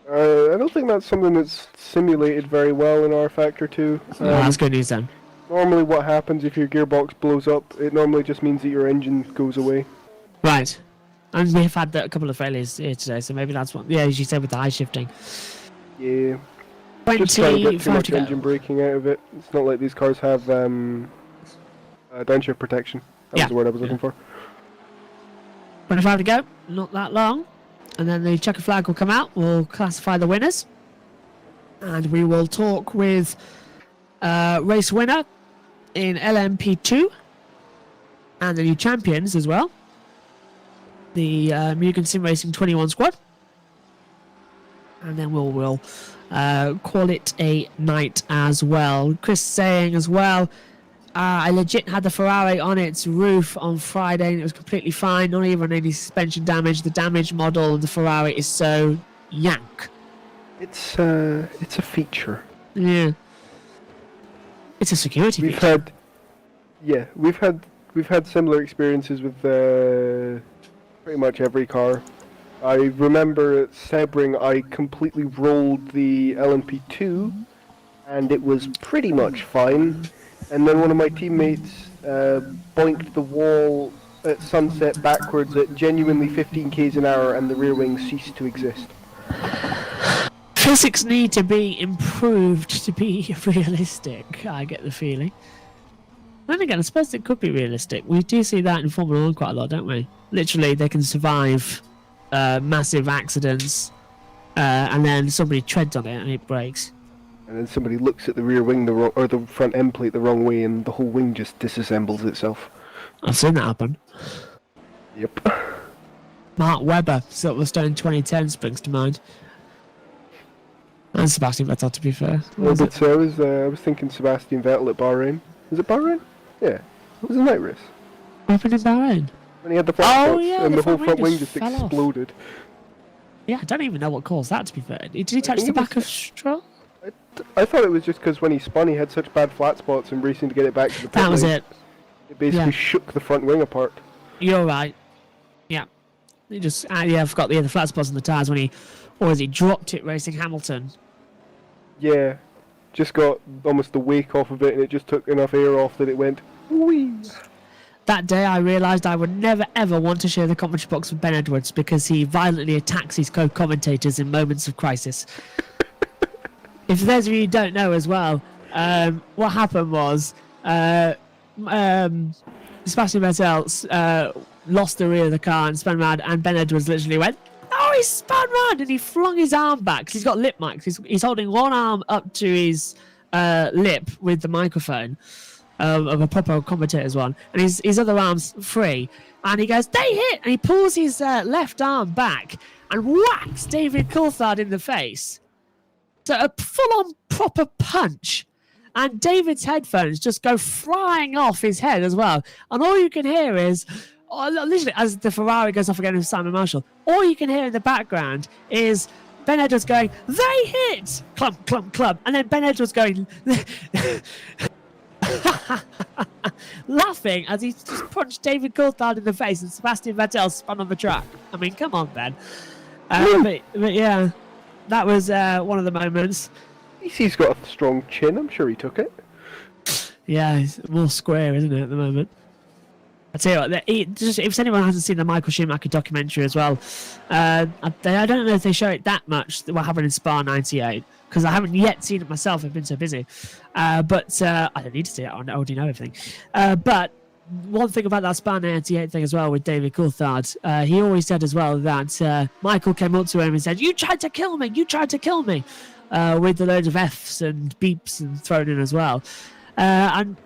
I don't think that's something that's simulated very well in R Factor 2. That's good news then. Normally what happens if your gearbox blows up, it normally just means that your engine goes away. Right. And we've had a couple of failures here today, so maybe that's what... Yeah, as you said, with the high shifting. Yeah. Just trying to get too much to engine braking out of it. It's not like these cars have downshift protection. That was the word I was looking for. 25 to go. Not that long. And then the checker flag will come out. We'll classify the winners. And we will talk with race winner in LM-P2 and the new champions as well. The Mugen Sim Racing 21 squad. And then we'll call it a night as well. Chris saying as well, I legit had the Ferrari on its roof on Friday and it was completely fine, not even any suspension damage. The damaged model of the Ferrari is so yank. It's a feature. Yeah. It's a security feature. We've had similar experiences with pretty much every car. I remember at Sebring I completely rolled the LM-P2 and it was pretty much fine. And then one of my teammates boinked the wall at Sunset backwards at genuinely 15 k's an hour and the rear wing ceased to exist. Physics need to be improved to be realistic, I get the feeling. Then again, I suppose it could be realistic. We do see that in Formula 1 quite a lot, don't we? Literally, they can survive massive accidents and then somebody treads on it and it breaks. and then somebody looks at the rear wing or the front end plate the wrong way, and the whole wing just disassembles itself. I've seen that happen. Yep. Mark Webber, Silverstone 2010 springs to mind. And Sebastian Vettel, to be fair. Well, but so I was thinking Sebastian Vettel at Bahrain. Was it Bahrain? Yeah. It was a night race. What happened in Bahrain? When he had the flat spots, yeah, and the whole front wing just just fell off. exploded. Yeah, I don't even know what caused that, to be fair. Did he touch the back of Stroll? I thought it was just because when he spun, he had such bad flat spots and racing to get it back to the pit That was lane, it. It basically Yeah. shook the front wing apart. You're right. Yeah. He just, I forgot the flat spots on the tyres when he dropped it racing Hamilton. Yeah. Just got almost the wake off of it, and it just took enough air off that it went whee. That day I realised I would never ever want to share the commentary box with Ben Edwards because he violently attacks his co-commentators in moments of crisis. If those of you who don't know as well, what happened was Sebastian Vettel lost the rear of the car and spun round, and Ben Edwards literally went, "Oh, he spun round!" and he flung his arm back because he's got lip mics. He's holding one arm up to his lip with the microphone. Of a proper commentator's one, and his other arm's free, and he goes, "They hit!" and he pulls his left arm back and whacks David Coulthard in the face. So a full-on proper punch, and David's headphones just go flying off his head as well, and all you can hear is, literally as the Ferrari goes off again with Simon Marshall, all you can hear in the background is Ben Edwards going, "They hit!" clump, clump, clump, and then Ben Edwards going laughing as he just punched David Coulthard in the face, and Sebastian Vettel spun on the track. I mean, come on, Ben. But yeah, that was one of the moments. He's got a strong chin. I'm sure he took it. Yeah, it's more square, isn't it, at the moment? I tell you what, if anyone hasn't seen the Michael Schumacher documentary as well, I don't know if they show it that much, what happened in Spa 98, because I haven't yet seen it myself. I've been so busy. But I don't need to see it. I already know everything. But one thing about that Spa 98 thing as well with David Coulthard, he always said as well that Michael came up to him and said, "You tried to kill me! You tried to kill me!" With the loads of Fs and beeps and thrown in as well.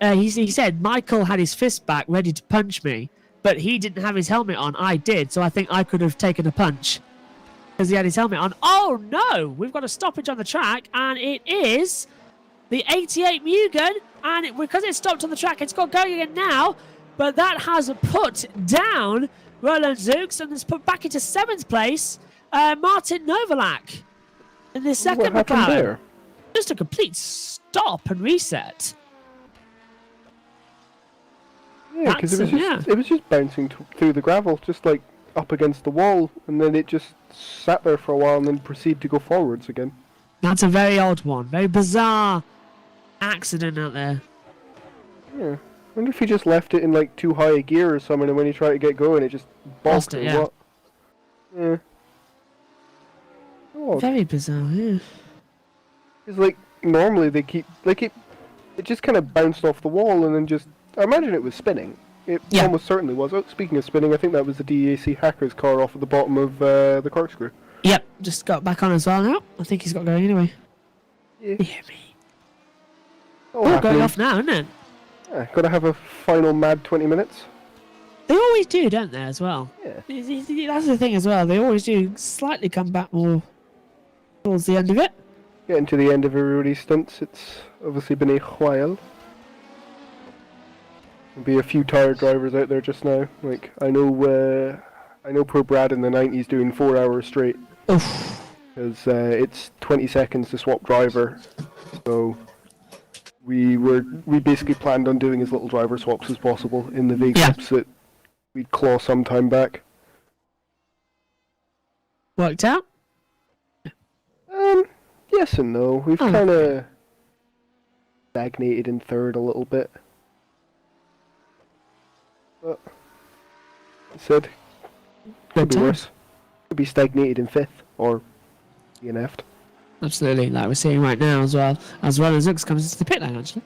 He said Michael had his fist back ready to punch me, but he didn't have his helmet on. I did, so I think I could have taken a punch because he had his helmet on. Oh no, we've got a stoppage on the track, and it is the 88 Mugen, and because it stopped on the track, it's got going again now, but that has put down Roland Zux and has put back into 7th place Martin Novalak in the second What happened McLaren. there? Just a complete stop and reset. Yeah, because it was just bouncing through the gravel, just like up against the wall, and then it just sat there for a while and then proceeded to go forwards again. That's a very odd one. Very bizarre accident out there. Yeah. I wonder if he just left it in like too high a gear or something, and when he tried to get going, it just Lost balked it, or yeah. what? Yeah. Oh, Very bizarre, yeah. it's like normally they keep it just kind of bounced off the wall and then just. I imagine it was spinning. It Yeah. almost certainly was. Oh, speaking of spinning, I think that was the DAC hacker's car off at the bottom of the corkscrew. Yep, just got back on as well now. I think he's got going anyway. Yeah. You hear me? Oh, Oh, going off now, isn't it? Yeah, gotta have a final mad 20 minutes. They always do, don't they, as well? Yeah. That's the thing as well. They always do slightly come back more towards the end of it. Getting to the end of everybody's stunts, it's obviously been a while. There'll be a few tired drivers out there just now. Like, I know Pro Brad in the 90s doing 4 hours straight. Oof. Because it's 20 seconds to swap driver. So we basically planned on doing as little driver swaps as possible in the V-Cups that we'd claw some time back. Worked out? Yes and no. We've kind of stagnated in third a little bit. But I said could be worse. Could be stagnated in 5th or DNF'd. Absolutely, like we're seeing right now as well. As Zux comes into the pit lane, actually.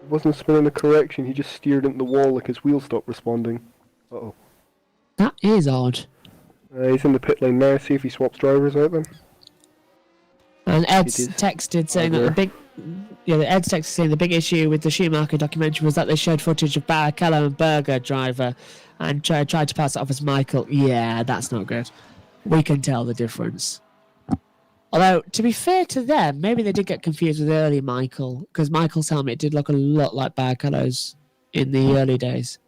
It wasn't spinning the correction, he just steered into the wall like his wheel stopped responding. Uh-oh. That is odd. He's in the pit lane now, see if he swaps drivers out then. And Ed's It is texted saying that Ed's texted saying the big issue with the Schumacher documentary was that they showed footage of Barrichello and Berger driver and tried to pass it off as Michael. Yeah, that's not good. We can tell the difference. Although, to be fair to them, maybe they did get confused with early Michael, because Michael's helmet did look a lot like Barrichello's in the early days.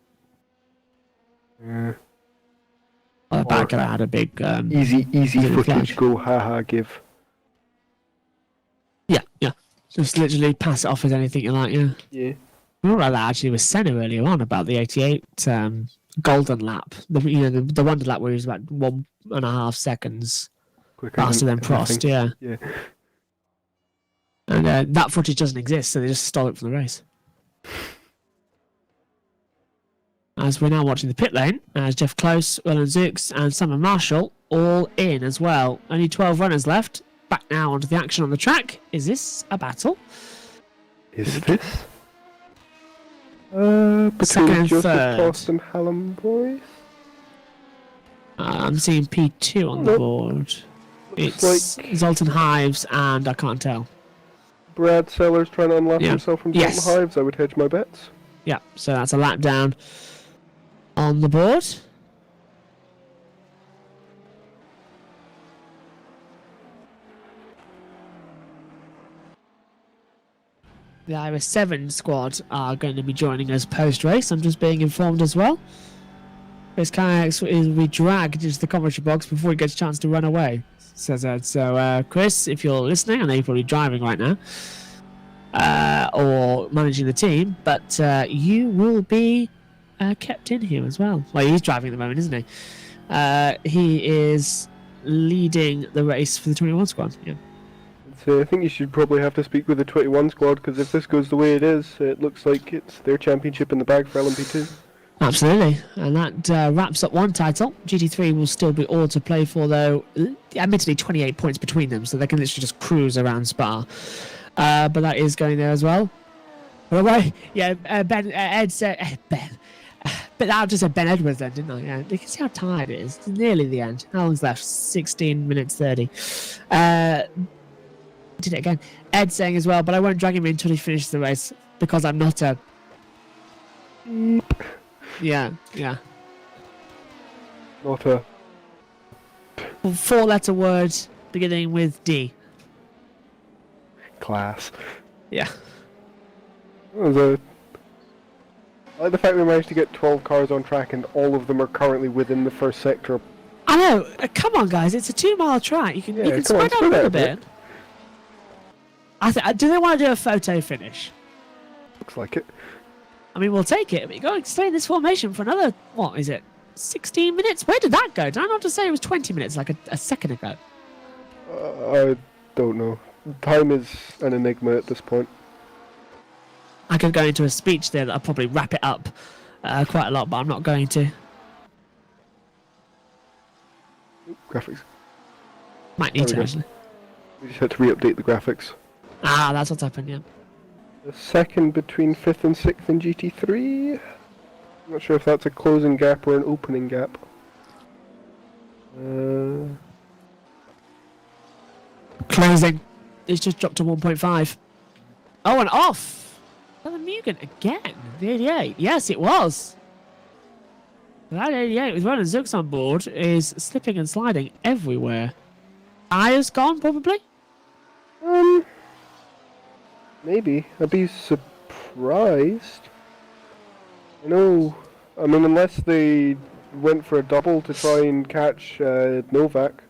Yeah. Well, Barrichello had a big... Easy footage flash. go, haha, give. Yeah. Just literally pass it off as anything you like, yeah. Yeah. More like that actually with Senna earlier on about the 88 golden lap. The wonder lap where he was about 1.5 seconds Quicker faster than anything. Prost, yeah. Yeah. And that footage doesn't exist, so they just stole it from the race. As we're now watching the pit lane, as Jeff Close, Roland Zooks, and Simon Marshall all in as well. Only 12 runners left. Back now onto the action on the track. Is this a battle? Is this? Between Second and Joseph third. Prost and Hallam boys? I'm seeing P2 on the board. It's like Zoltan Hives, and I can't tell. Brad Sellers trying to unlock Yeah. himself from Yes. Zoltan Hives. I would hedge my bets. Yeah, so that's a lap down on the board. The Iris 7 squad are going to be joining us post-race. I'm just being informed as well. Chris Kayaks will be dragged into the commentary box before he gets a chance to run away, says Ed. So, Chris, if you're listening, I know you're probably driving right now, or managing the team, but you will be kept in here as well. Well, he's driving at the moment, isn't he? He is leading the race for the 21 squad. Yeah. So I think you should probably have to speak with the 21 squad, because if this goes the way it is, it looks like it's their championship in the bag for LM-P2. Absolutely, and that wraps up one title. GT3 will still be all to play for, though. Admittedly, 28 points between them, so they can literally just cruise around Spa. But that is going there as well. But yeah, Ed said Ben. But I just said Ben Edwards then, didn't I? Yeah, you can see how tired it is. It's nearly the end. How long's left? 16 minutes 30. Did it again. Ed saying as well, but I won't drag him in until he finishes the race because I'm not a. Yeah. Not a... 4-letter word beginning with D. class. Yeah. I like the fact we managed to get 12 cars on track and all of them are currently within the first sector. I know. Come on, guys. It's a 2-mile track. You can spread out a little bit. Do they want to do a photo finish? Looks like it. I mean, we'll take it. But you got to stay in this formation for another, what is it, 16 minutes? Where did that go? Did I not just say it was 20 minutes like a second ago? I don't know. Time is an enigma at this point. I could go into a speech there that I'll probably wrap it up quite a lot, but I'm not going to. Graphics. Might need to, There we go. actually. We just had to re-update the graphics. Ah, that's what's happened, yeah. The second between 5th and 6th in GT3. I'm not sure if that's a closing gap or an opening gap. Closing. It's just dropped to 1.5. Oh, and off! Another Mugen again. The 88. Yes, it was. That 88 with Roland Zooks on board is slipping and sliding everywhere. Tyres gone, probably? Maybe. I'd be surprised. I mean, unless they went for a double to try and catch Novak,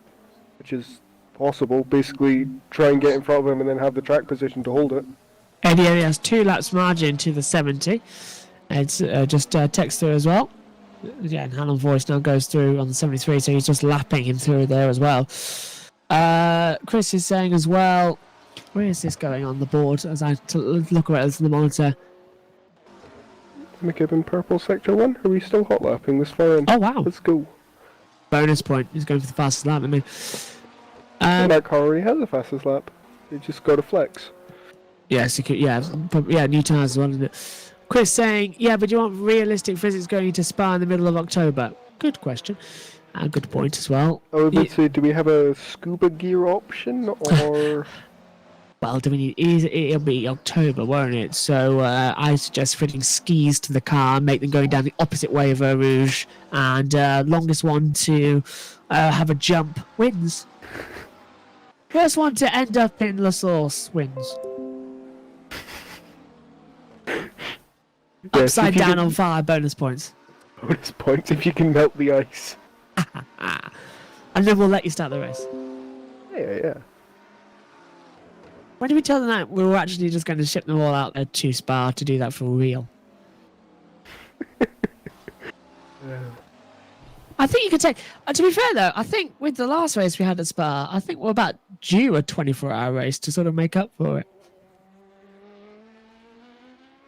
which is possible. Basically, try and get in front of him and then have the track position to hold it. Eddie has 2 laps margin to the 70. It's just text through as well. Yeah, and Hannon's voice now goes through on the 73, so he's just lapping him through there as well. Chris is saying as well, where is this going on the board as I look at it in the monitor? McKibben purple sector 1. Are we still hot lapping this far in? Oh, wow. Let's go. Bonus point. He's going for the fastest lap, isn't he? That car already has the fastest lap. They just got a flex. Yes, new tyres as well, isn't it? Chris saying, yeah, but do you want realistic physics going into Spa in the middle of October? Good question. A good point as well. Oh, let's see, do we have a scuba gear option, or... Well, do we need? It'll be October, won't it? So I suggest fitting skis to the car, make them going down the opposite way of Eau Rouge, and longest one to have a jump wins. First one to end up in La Source wins. Upside down on fire, bonus points. Bonus points if you can melt the ice. And then we'll let you start the race. Yeah. When did we tell them that we were actually just going to ship them all out there to Spa to do that for real? I think you could take... to be fair, though, I think with the last race we had at Spa, I think we're about due a 24-hour race to sort of make up for it.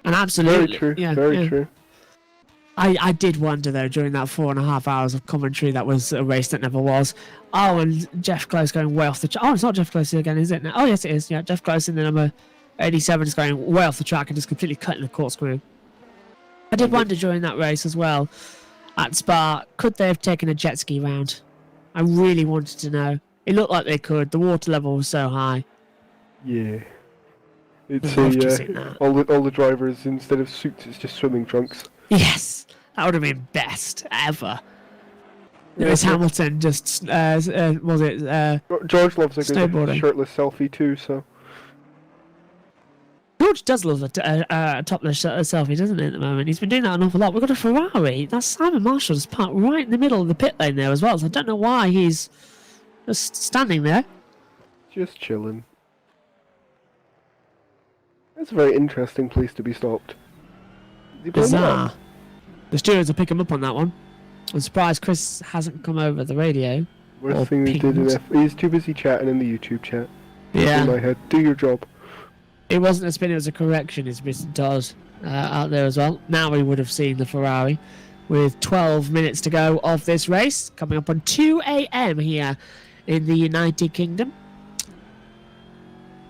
And absolutely... Very true, yeah, very true. I did wonder, though, during that 4.5 hours of commentary that was a race that never was. Oh, and Jeff Close going way off the track. Oh, it's not Jeff Close again, is it? No. Oh, yes, it is. Yeah, Jeff Close in the number 87 is going way off the track and just completely cutting the corkscrew. I did wonder during that race as well, at Spa, could they have taken a jet ski round? I really wanted to know. It looked like they could. The water level was so high. Yeah. It's all the drivers, instead of suits, it's just swimming trunks. Yes, that would have been best ever. Lewis Hamilton just was it? George loves a good snowboarding. Shirtless selfie too. So George does love a topless selfie, doesn't he? At the moment, he's been doing that an awful lot. We've got a Ferrari. That's Simon Marshall's parked right in the middle of the pit lane there as well. So I don't know why he's just standing there. Just chilling. That's a very interesting place to be stopped. Bizarre. The stewards will pick him up on that one. I'm surprised Chris hasn't come over the radio. Worst thing he did in he's too busy chatting in the YouTube chat. Yeah. In my head, do your job. It wasn't a spin, it was a correction, is Mr. Todd out there as well. Now we would have seen the Ferrari with 12 minutes to go of this race, coming up on 2 a.m. here in the United Kingdom.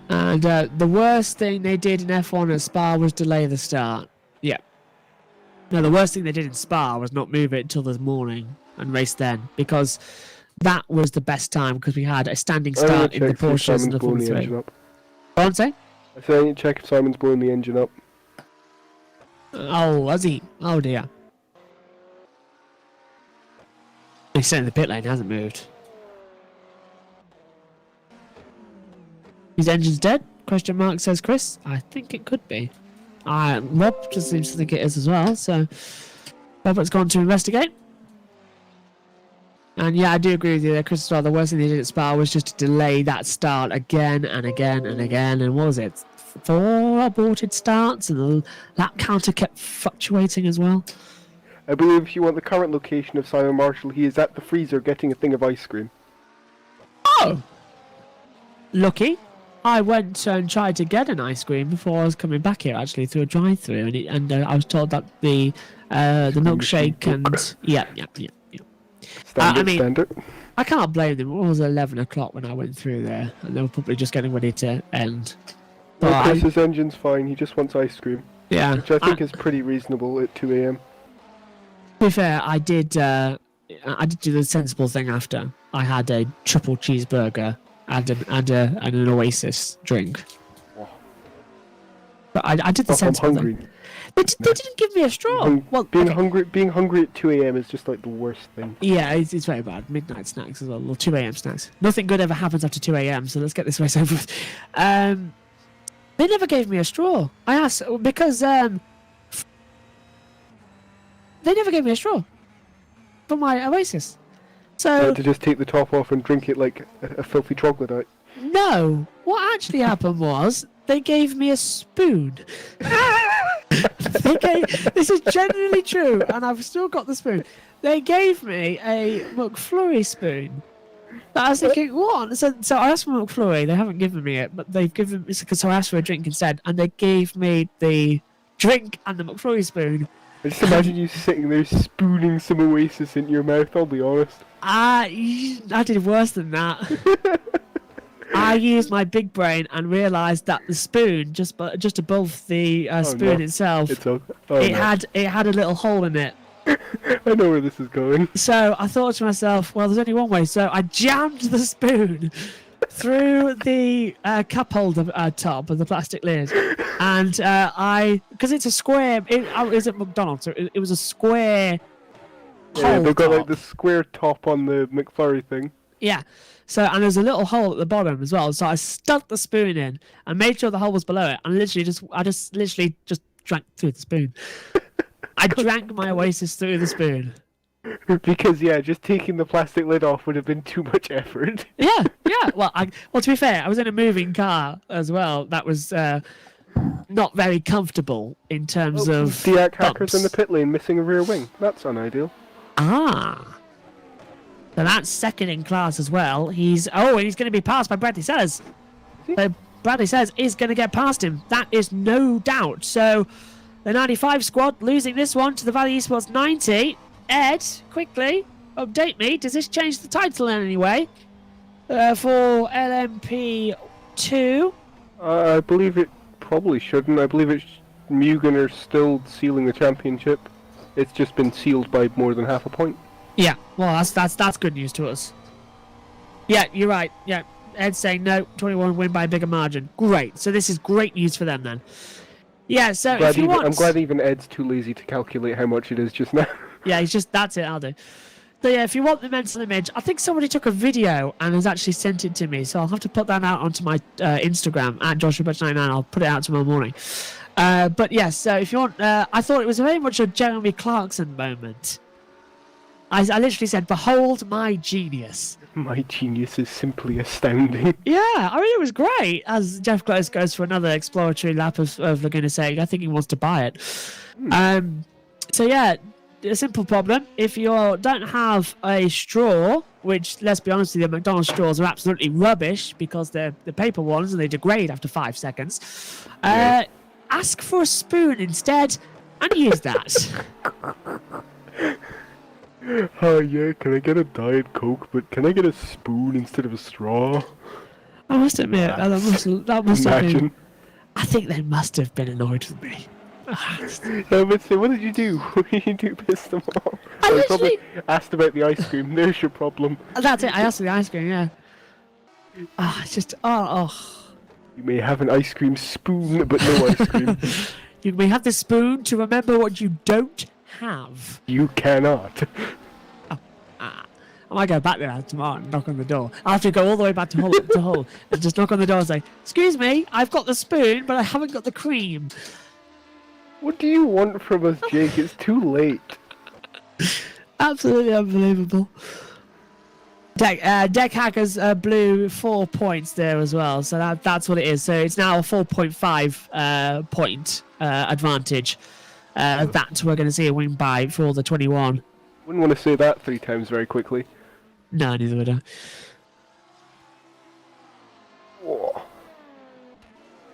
And the worst thing they did in F1 at Spa was delay the start. Yeah. No, the worst thing they did in Spa was not move it till the morning and race then, because that was the best time, because we had a standing start in the Porsches and the Formula 3. What am I saying? I said I need to check if Simon's blowing the engine up. Oh, was he? Oh dear. He's sitting in the pit lane, hasn't moved. His engine's dead? Question mark, says Chris. I think it could be. Rob just seems to think it is as well, so Robert's gone to investigate. And yeah, I do agree with you there, Chris, as well. The worst thing they did at Spa was just to delay that start again and again and again. And what was it? 4 aborted starts, and the lap counter kept fluctuating as well. I believe if you want the current location of Simon Marshall, he is at the freezer getting a thing of ice cream. Oh! Lucky. I went and tried to get an ice cream before I was coming back here, actually, through a drive-through, and I was told that the milkshake and... Yeah. Standard. I can't blame them. It was 11 o'clock when I went through there, and they were probably just getting ready to end. Well, Chris's engine's fine, he just wants ice cream. Yeah. Which I think is pretty reasonable at 2 a.m. To be fair, I did do the sensible thing after. I had a triple cheeseburger and an Oasis drink. Oh. But I did the sensible hungry. thing. They didn't give me a straw. Being hungry at 2 a.m. is just like the worst thing. Yeah, it's very bad. Midnight snacks as well, or 2 a.m. snacks. Nothing good ever happens after 2 a.m. So let's get this race over with. They never gave me a straw. I asked because they never gave me a straw for my Oasis. So to just take the top off and drink it like a filthy troglodyte. No, what actually happened was they gave me a spoon. This is genuinely true, and I've still got the spoon. They gave me a McFlurry spoon. I was thinking, what? So I asked for McFlurry. They haven't given me it, but they've given me. So I asked for a drink instead, and they gave me the drink and the McFlurry spoon. I just imagine you sitting there spooning some Oasis into your mouth. I'll be honest. I did worse than that. I used my big brain and realised that the spoon just above the spoon itself, it had a little hole in it, I know where this is going. So I thought to myself, well, there's only one way. So I jammed the spoon through the cup holder top of the plastic lid, and because it's a square, it was at McDonald's, so it was a square. Yeah, they've got like top. the square top on the McFlurry thing. Yeah. So, and there's a little hole at the bottom as well. So I stuck the spoon in and made sure the hole was below it, and I just literally just drank through the spoon. I drank my Oasis through the spoon. Because yeah, just taking the plastic lid off would have been too much effort. Yeah, yeah. Well, to be fair, I was in a moving car as well. That was not very comfortable in terms of Diak hackers in the bumps. pit lane missing a rear wing. That's unideal. Ah. So that's second in class as well. He's going to be passed by Bradley Sellers. So Bradley Sellers is going to get past him. That is no doubt. So the 95 squad losing this one to the Valley Esports 90. Ed, quickly, update me. Does this change the title in any way for LM-P2? I believe it probably shouldn't. I believe Mugen are still sealing the championship. It's just been sealed by more than half a point. Yeah, well, that's good news to us. Yeah, you're right. Yeah, Ed's saying no, 21 win by a bigger margin. Great. So this is great news for them then. Yeah, so if you want... I'm glad even Ed's too lazy to calculate how much it is just now. Yeah, he's just, that's it, I'll do. So yeah, if you want the mental image, I think somebody took a video and has actually sent it to me, so I'll have to put that out onto my Instagram, at JoshuaButch99, I'll put it out tomorrow morning. But yes, so if you want, I thought it was very much a Jeremy Clarkson moment. I literally said, behold my genius. My genius is simply astounding. Yeah, I mean, it was great. As Jeff Close goes for another exploratory lap of Laguna Seca, I think he wants to buy it. So yeah, a simple problem. If you don't have a straw, which, let's be honest with you, McDonald's straws are absolutely rubbish because they're the paper ones and they degrade after 5 seconds, ask for a spoon instead and use that. Oh yeah, can I get a Diet Coke, but can I get a spoon instead of a straw? I must admit, that must have been... Imagine. I think they must have been annoyed with me. I would say, what did you do? What did you do? Piss them off? I I probably literally... asked about the ice cream. There's your problem. That's it, I asked for the ice cream, yeah. It's just... You may have an ice cream spoon, but no ice cream. You may have the spoon to remember what you don't have. You cannot. I might go back there tomorrow and knock on the door. I'll have to go all the way back to Hull and just knock on the door and say, excuse me, I've got the spoon, but I haven't got the cream. What do you want from us, Jake? It's too late. Absolutely unbelievable. Deck Hackers blew 4 points there as well, so that's what it is. So it's now a 4.5 point advantage. That we're going to see a win by for the 21. Wouldn't want to say that 3 times very quickly. No, neither would I. Whoa.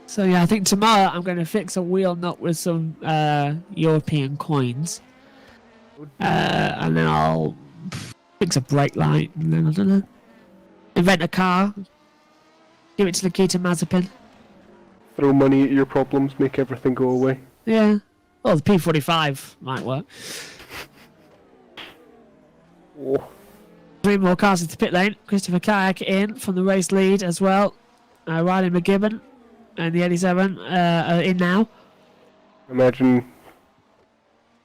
So yeah, I think tomorrow I'm going to fix a wheel nut with some European coins. And then I'll fix a brake light, and then, I don't know, invent a car, give it to Nikita Mazepin. Throw money at your problems, make everything go away. Yeah. Well, the P45 might work. Oh. 3 more cars into pit lane. Christopher Kayak in from the race lead as well. Riley McGibbon and the 87 are in now. Imagine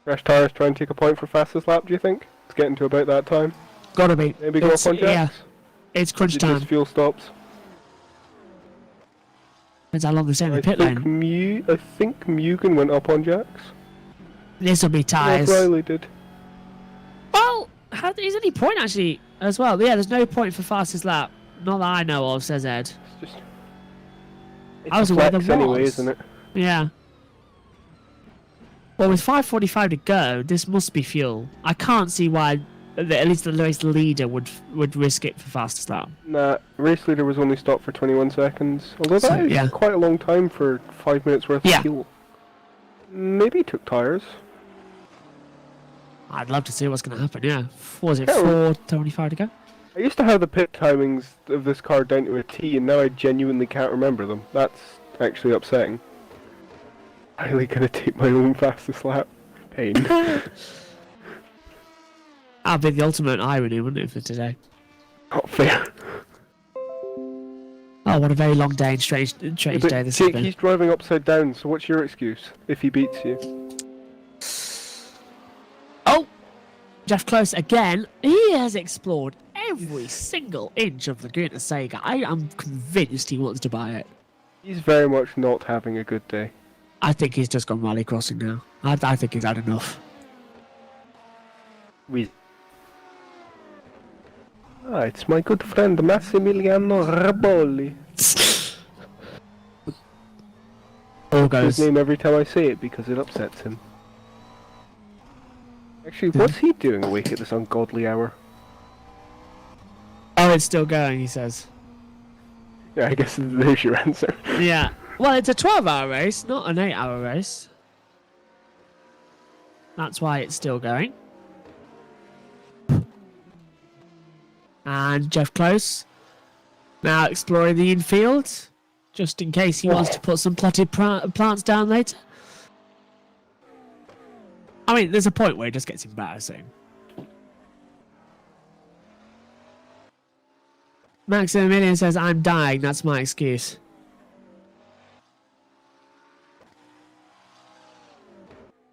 Crash Tires try and take a point for fastest lap, do you think? It's getting to about that time. Gotta be. Maybe go up on jacks? Yeah. It's crunch It time. just fuel stops. Depends how long they stay in the pit lane. I think Mugen went up on jacks. This will be tyres. Like Riley did. Well, is any point actually as well? Yeah, there's no point for fastest lap. Not that I know of, says Ed. It's I was a aware flex there anyway, was. isn't it? Yeah. Well, with 5:45 to go, this must be fuel. I can't see why at least the race leader would risk it for fastest lap. Nah, race leader was only stopped for 21 seconds. Although that is yeah. quite a long time for 5 minutes worth Yeah. of fuel. Maybe he took tyres. I'd love to see what's going to happen, yeah. What was it, Yeah, 4:25 to go? I used to have the pit timings of this car down to a T, and now I genuinely can't remember them. That's actually upsetting. I'm really gonna take my own fastest lap. Pain. That'd be the ultimate irony, wouldn't it, for today? Not fair. Oh, what a very long day and strange day But this has Jake, been. he's driving upside down, so what's your excuse if he beats you? Oh! Jeff Close again. He has explored every single inch of Laguna Seca. I am convinced he wants to buy it. He's very much not having a good day. I think he's just gone rally crossing now. I think he's had enough. It's my good friend Massimiliano Raboli. All His goes. name every time I say it because it upsets him. Actually, what's he doing awake at this ungodly hour? Oh, it's still going, he says. Yeah, I guess there's your answer. Yeah. Well, it's a 12-hour race, not an 8-hour race. That's why it's still going. And Jeff Close now exploring the infield, just in case he wants to put some plotted plants down later. I mean, there's a point where it just gets embarrassing. Maximilian says, I'm dying, that's my excuse.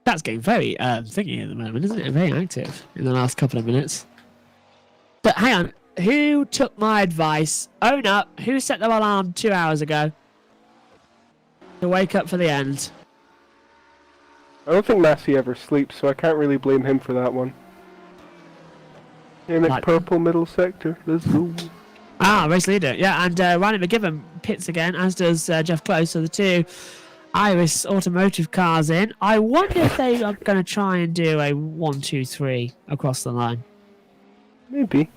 That's getting very thingy at the moment, isn't it? Very active in the last couple of minutes. But hang on, who took my advice? Own up, who set the alarm 2 hours ago to wake up for the end? I don't think Massey ever sleeps, so I can't really blame him for that one. In the purple middle sector, let's go. Ah, race leader, yeah, and Ryan McGibbon pits again, as does Jeff Close, so the two Iris Automotive cars in. I wonder if they are going to try and do a 1, 2, 3 across the line. Maybe.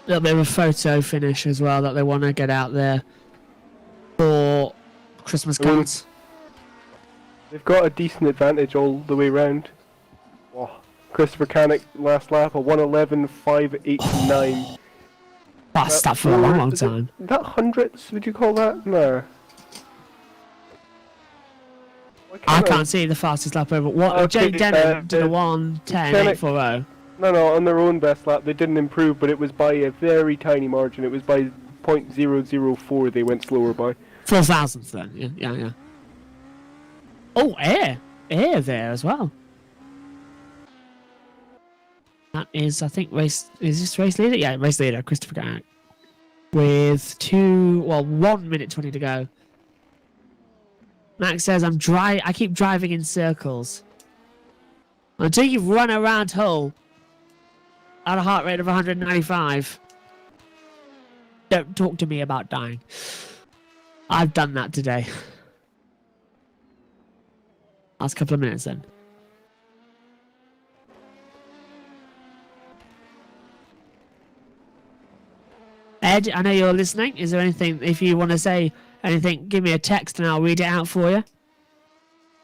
A little bit of a photo finish as well that they want to get out there for Christmas cards. They've got a decent advantage all the way round. Oh, Christopher Canick last lap, a 1:11.589. That's that for a long, long time. Is that hundredths, would you call that? No. I can't see the fastest lap over. What? Okay, Jake Dennett did a 1:10.840. No, on their own best lap they didn't improve, but it was by a very tiny margin. It was by 0.004 they went slower by. 4 thousandths then, yeah. Oh, air there as well. That is, I think, is this race leader? Yeah, race leader, Christopher Garrett. With 1 minute 20 to go. Max says, I keep driving in circles. Until you run around Hull at a heart rate of 195. Don't talk to me about dying. I've done that today. Last couple of minutes then. Ed, I know you're listening. Is there anything, if you want to say anything, give me a text and I'll read it out for you.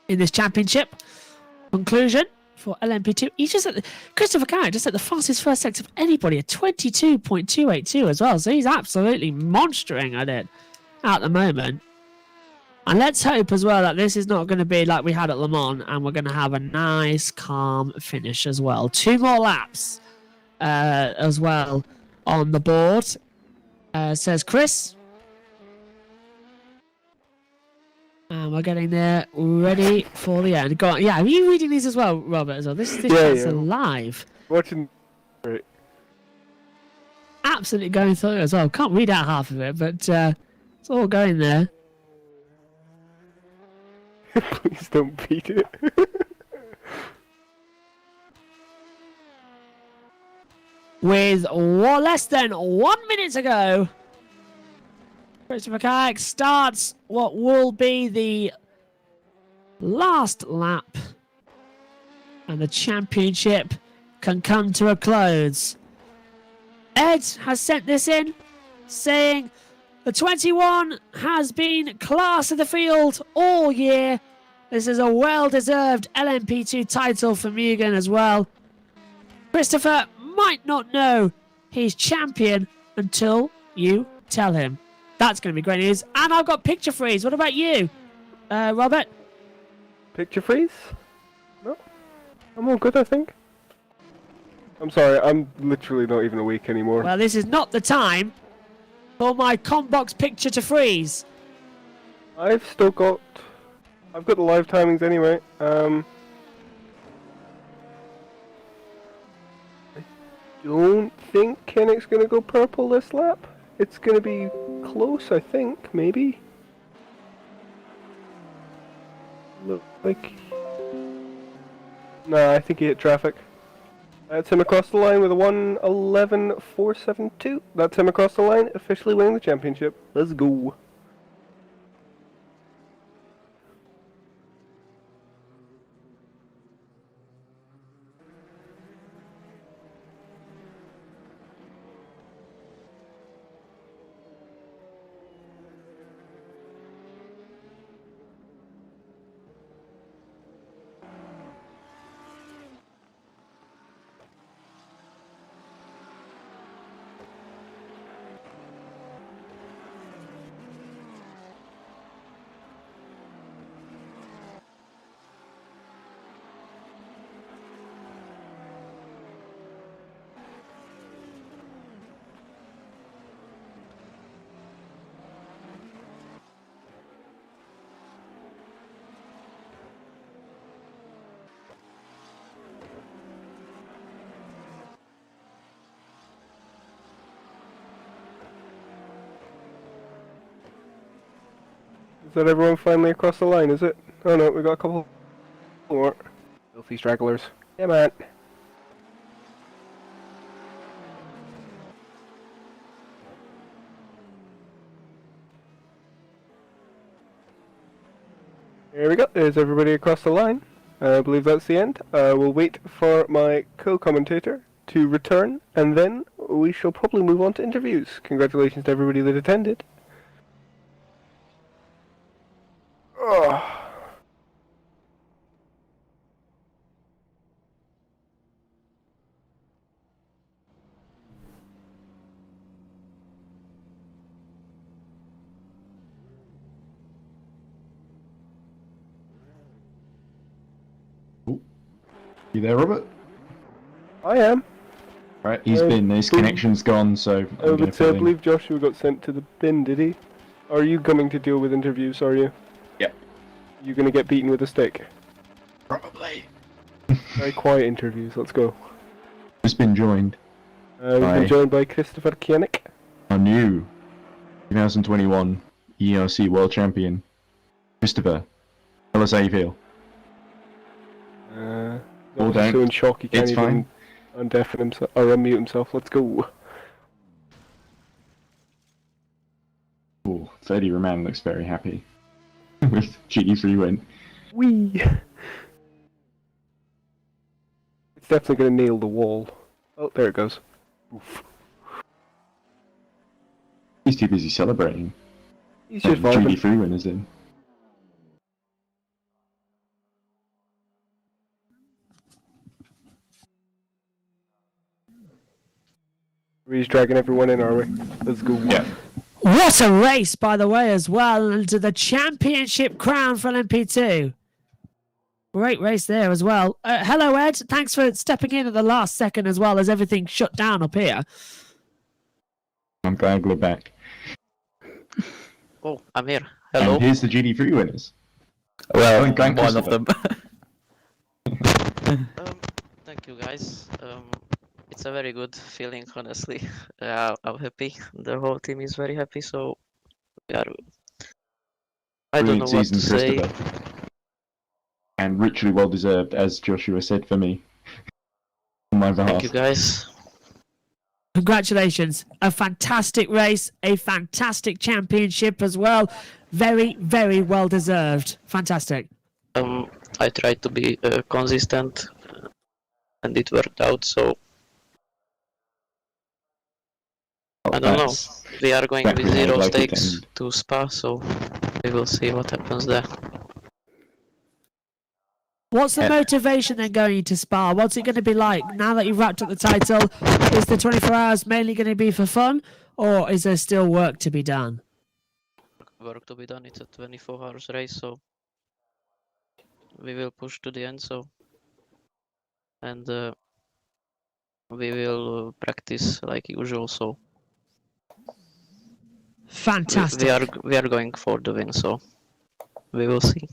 In this championship, conclusion for LM-P2. He's just Christopher Carrick just at the fastest first sector of anybody, at 22.282 as well. So he's absolutely monstering at it at the moment. And let's hope as well that this is not going to be like we had at Le Mans, and we're going to have a nice, calm finish as well. 2 more laps as well on the board, says Chris. And we're getting there, ready for the end. Go on. Yeah, are you reading these as well, Robert? As well, this is live. Watching. Right. Absolutely going through as well. Can't read out half of it, but it's all going there. Please don't beat it. With less than 1 minute to go, Christopher Carrick starts what will be the last lap, and the championship can come to a close. Ed has sent this in, saying the 21 has been class of the field all year. This is a well-deserved LM-P2 title for Mugen as well. Christopher might not know he's champion until you tell him. That's going to be great news. And I've got picture freeze. What about you, Robert? Picture freeze? No. I'm all good, I think. I'm sorry, I'm literally not even awake anymore. Well, this is not the time for my combox picture to freeze. I've got the live timings anyway. I don't think Kennick's gonna go purple this lap. It's gonna be close, I think, maybe. Look like... Nah, I think he hit traffic. That's him across the line with a 1:11.472. That's him across the line, officially winning the championship. Let's go. Is that everyone finally across the line, is it? Oh no, we got a couple more. Filthy stragglers. Yeah, man. Here we go, there's everybody across the line. I believe that's the end. We'll wait for my co-commentator to return, and then we shall probably move on to interviews. Congratulations to everybody that attended. Oh. You there, Robert? I am. Right, his connection's gone, so I'm I gonna fill in. believe Joshua got sent to the bin, did he? Are you coming to deal with interviews, are you? Yep. You gonna get beaten with a stick? Probably. Very quiet interviews, let's go. Just been joined. We've been joined by Christopher Koenig. Our new 2021 EERC World Champion, Christopher. Tell us how you feel. He's don't. so in shock he can't It's even fine. undeafen himself or unmute himself. Let's go. Oh, 30 Roman looks very happy with GT3 win. Whee! It's definitely gonna nail the wall. Oh, there it goes. Oof. He's too busy celebrating. He's just vibing. GT3 win is in. We're just dragging everyone in, are we? Let's go. Yeah. What a race, by the way, as well, and to the championship crown for LM-P2. Great race there as well. Hello, Ed. Thanks for stepping in at the last second as well as everything shut down up here. I'm glad we're back. Oh, I'm here. Hello. And here's the GT3 winners. Well, Thank one of Christopher. them. Thank you, guys. It's a very good feeling, honestly. I'm happy. The whole team is very happy, so we are. I don't know Brilliant what season to for say. Christopher. And richly well deserved, as Joshua said for me. On my behalf. Thank you, guys. Congratulations. A fantastic race, a fantastic championship as well. Very, very well deserved. Fantastic. I tried to be consistent, and it worked out. So I don't know. We are going with exactly how I'd zero like it to stakes end. to Spa, so we will see what happens there. What's the Yeah. motivation then going into Spa? What's it going to be like now that you've wrapped up the title? Is the 24 hours mainly going to be for fun, or is there still work to be done? Work to be done. It's a 24 hours race, so we will push to the end. So and we will practice like usual. So Fantastic. we are going for the win. So we will see.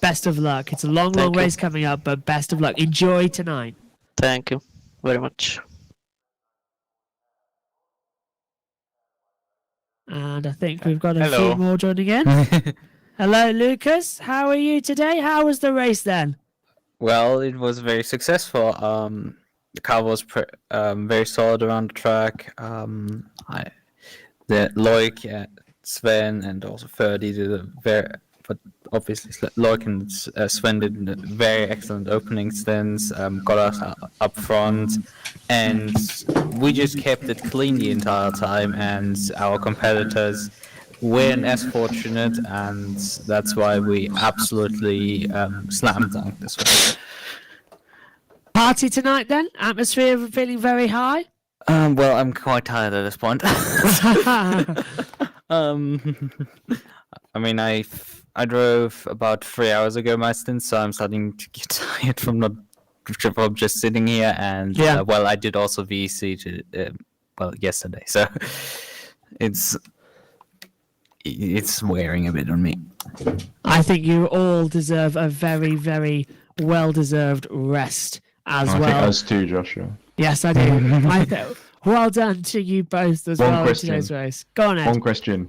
Best of luck. It's a long, Thank long you. race coming up, but best of luck. Enjoy tonight. Thank you very much. And I think we've got a Hello. few more joining in. Hello, Lucas. How are you today? How was the race then? Well, it was very successful. The car was very solid around the track. Loic, Sven, and also Ferdy did a but obviously Loic and Sven did a very excellent opening stints. Got us up front, and we just kept it clean the entire time. And our competitors weren't as fortunate, and that's why we absolutely slam dunked this one. Party tonight then? Atmosphere feeling very high? Well, I'm quite tired at this point. I mean, I drove about 3 hours ago my stint, so I'm starting to get tired from just sitting here. And Yeah. well, I did also VEC yesterday, so it's wearing a bit on me. I think you all deserve a very, very well-deserved rest as I think well. us too, Joshua. Yes, I do. Well done to you both as One well question. in today's race. Go on, Ed. One question.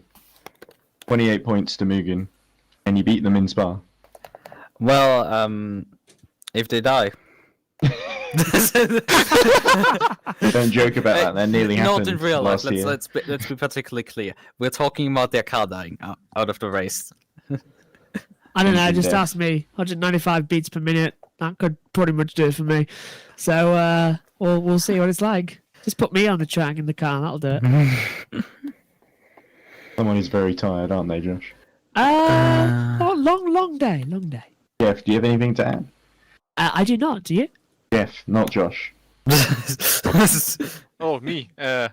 28 points to Mugen. And you beat them in Spa. Well, if they die. Don't joke about that. That nearly happened Not in real life. last year. Let's be particularly clear. We're talking about their car dying out of the race. I don't know, Thank you, just Dave. ask me. 195 beats per minute. That could pretty much do it for me. So we'll see what it's like. Just put me on the track in the car, that'll do it. Someone is very tired, aren't they, Josh? Long day. Jeff, do you have anything to add? I do not, do you? Jeff, not Josh. Oh, me. Good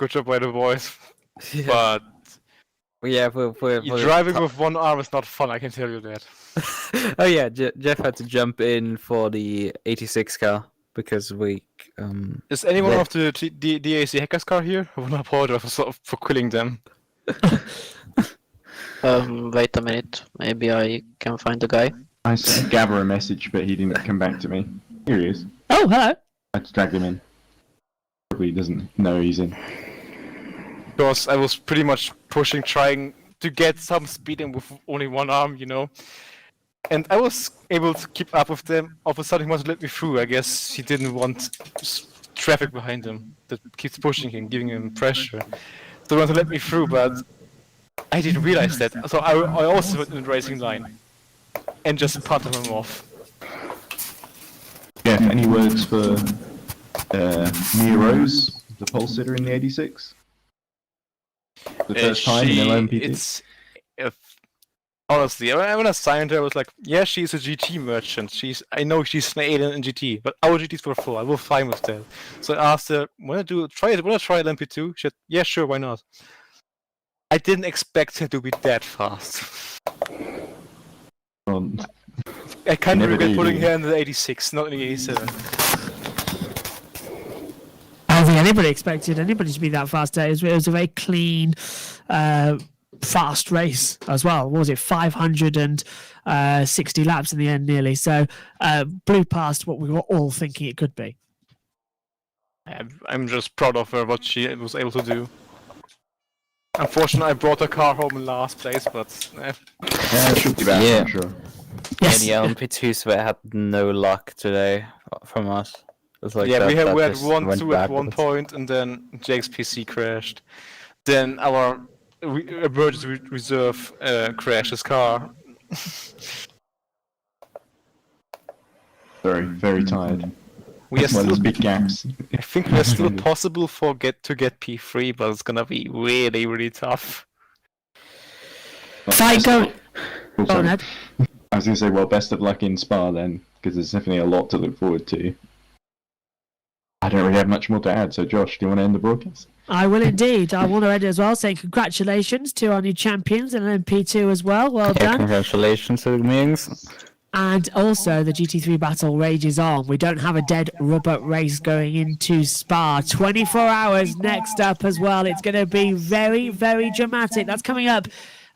job by the boys. But Yeah, we're driving with one arm is not fun, I can tell you that. Oh yeah, Jeff had to jump in for the 86 car because we. Is anyone Yeah. of the DAC hackers car here? I want to apologize for killing them. Wait a minute. Maybe I can find the guy. I sent Gabber a message, but he didn't come back to me. Here he is. Oh, hello. I had to drag him in. Probably doesn't know he's in. Because I was pretty much pushing, trying to get some speed in with only one arm, you know. And I was able to keep up with them. All of a sudden he wanted to let me through. I guess he didn't want traffic behind him that keeps pushing him, giving him pressure. So he wanted to let me through, but I didn't realize that. So I also went in the racing line and just parted him off. Jeff, any words for Mia Rose, the pole sitter in the 86? The first time in LM-P2? It's honestly, when I signed her, I was like, yeah, she's a GT merchant. I know she's an alien in GT, but our GTs were full. I will fine with that. So I asked her, wanna try LM-P2? She said, yeah, sure, why not? I didn't expect her to be that fast. I kind of Never regret do, putting do you? her in the 86, not in the 87. I don't think anybody expected anybody to be that fast. It was a very clean, fast race as well. What was it, 560 laps in the end, nearly? So blew past what we were all thinking it could be. I'm just proud of her, what she was able to do. Unfortunately, I brought her car home in last place, but Yeah, it should be bad, Yeah. I'm sure. Yes. Yeah, the LM-P2s had no luck today from us. It was like yeah, that, we had that 1-2 just went at one backwards. point, and then Jake's PC crashed. Then our emergency reserve crashed his car. Very, very tired. We are Well, still, there's big gaps. I think we're still possible to get P3, but it's gonna be really, really tough. Fight go. Oh, Go on, sorry. Ed. I was going to say, well, best of luck in Spa then, because there's definitely a lot to look forward to. I don't really have much more to add, so Josh, do you want to end the broadcast? I will indeed. I want to end as well, saying congratulations to our new champions and LM-P2 as well. Well Yeah, done. congratulations to the Mings. And also, the GT3 battle rages on. We don't have a dead rubber race going into Spa. 24 hours next up as well. It's going to be very, very dramatic. That's coming up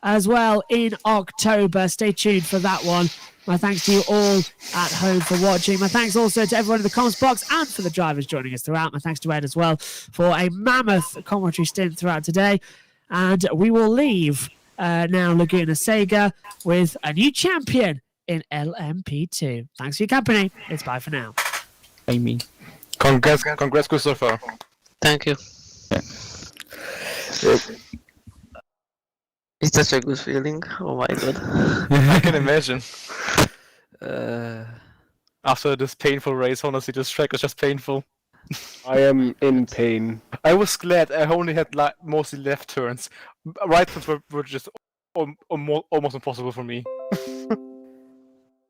as well in October. Stay tuned for that one. My thanks to you all at home for watching. My thanks also to everyone in the comments box and for the drivers joining us throughout. My thanks to Ed as well for a mammoth commentary stint throughout today. And we will leave now Laguna Seca with a new champion in LM-P2. Thanks for your company. It's bye for now. Amy. Congrats, Christopher. Thank you. It's such a good feeling. Oh my god. I can imagine. After this painful race, honestly, this track is just painful. I am in pain. I was glad I only had mostly left turns. Right turns were just almost impossible for me.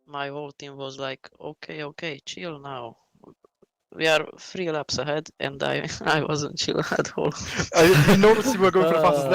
My whole team was like, okay, chill now. We are 3 laps ahead, and I wasn't chill at all. I noticed you were going for the fastest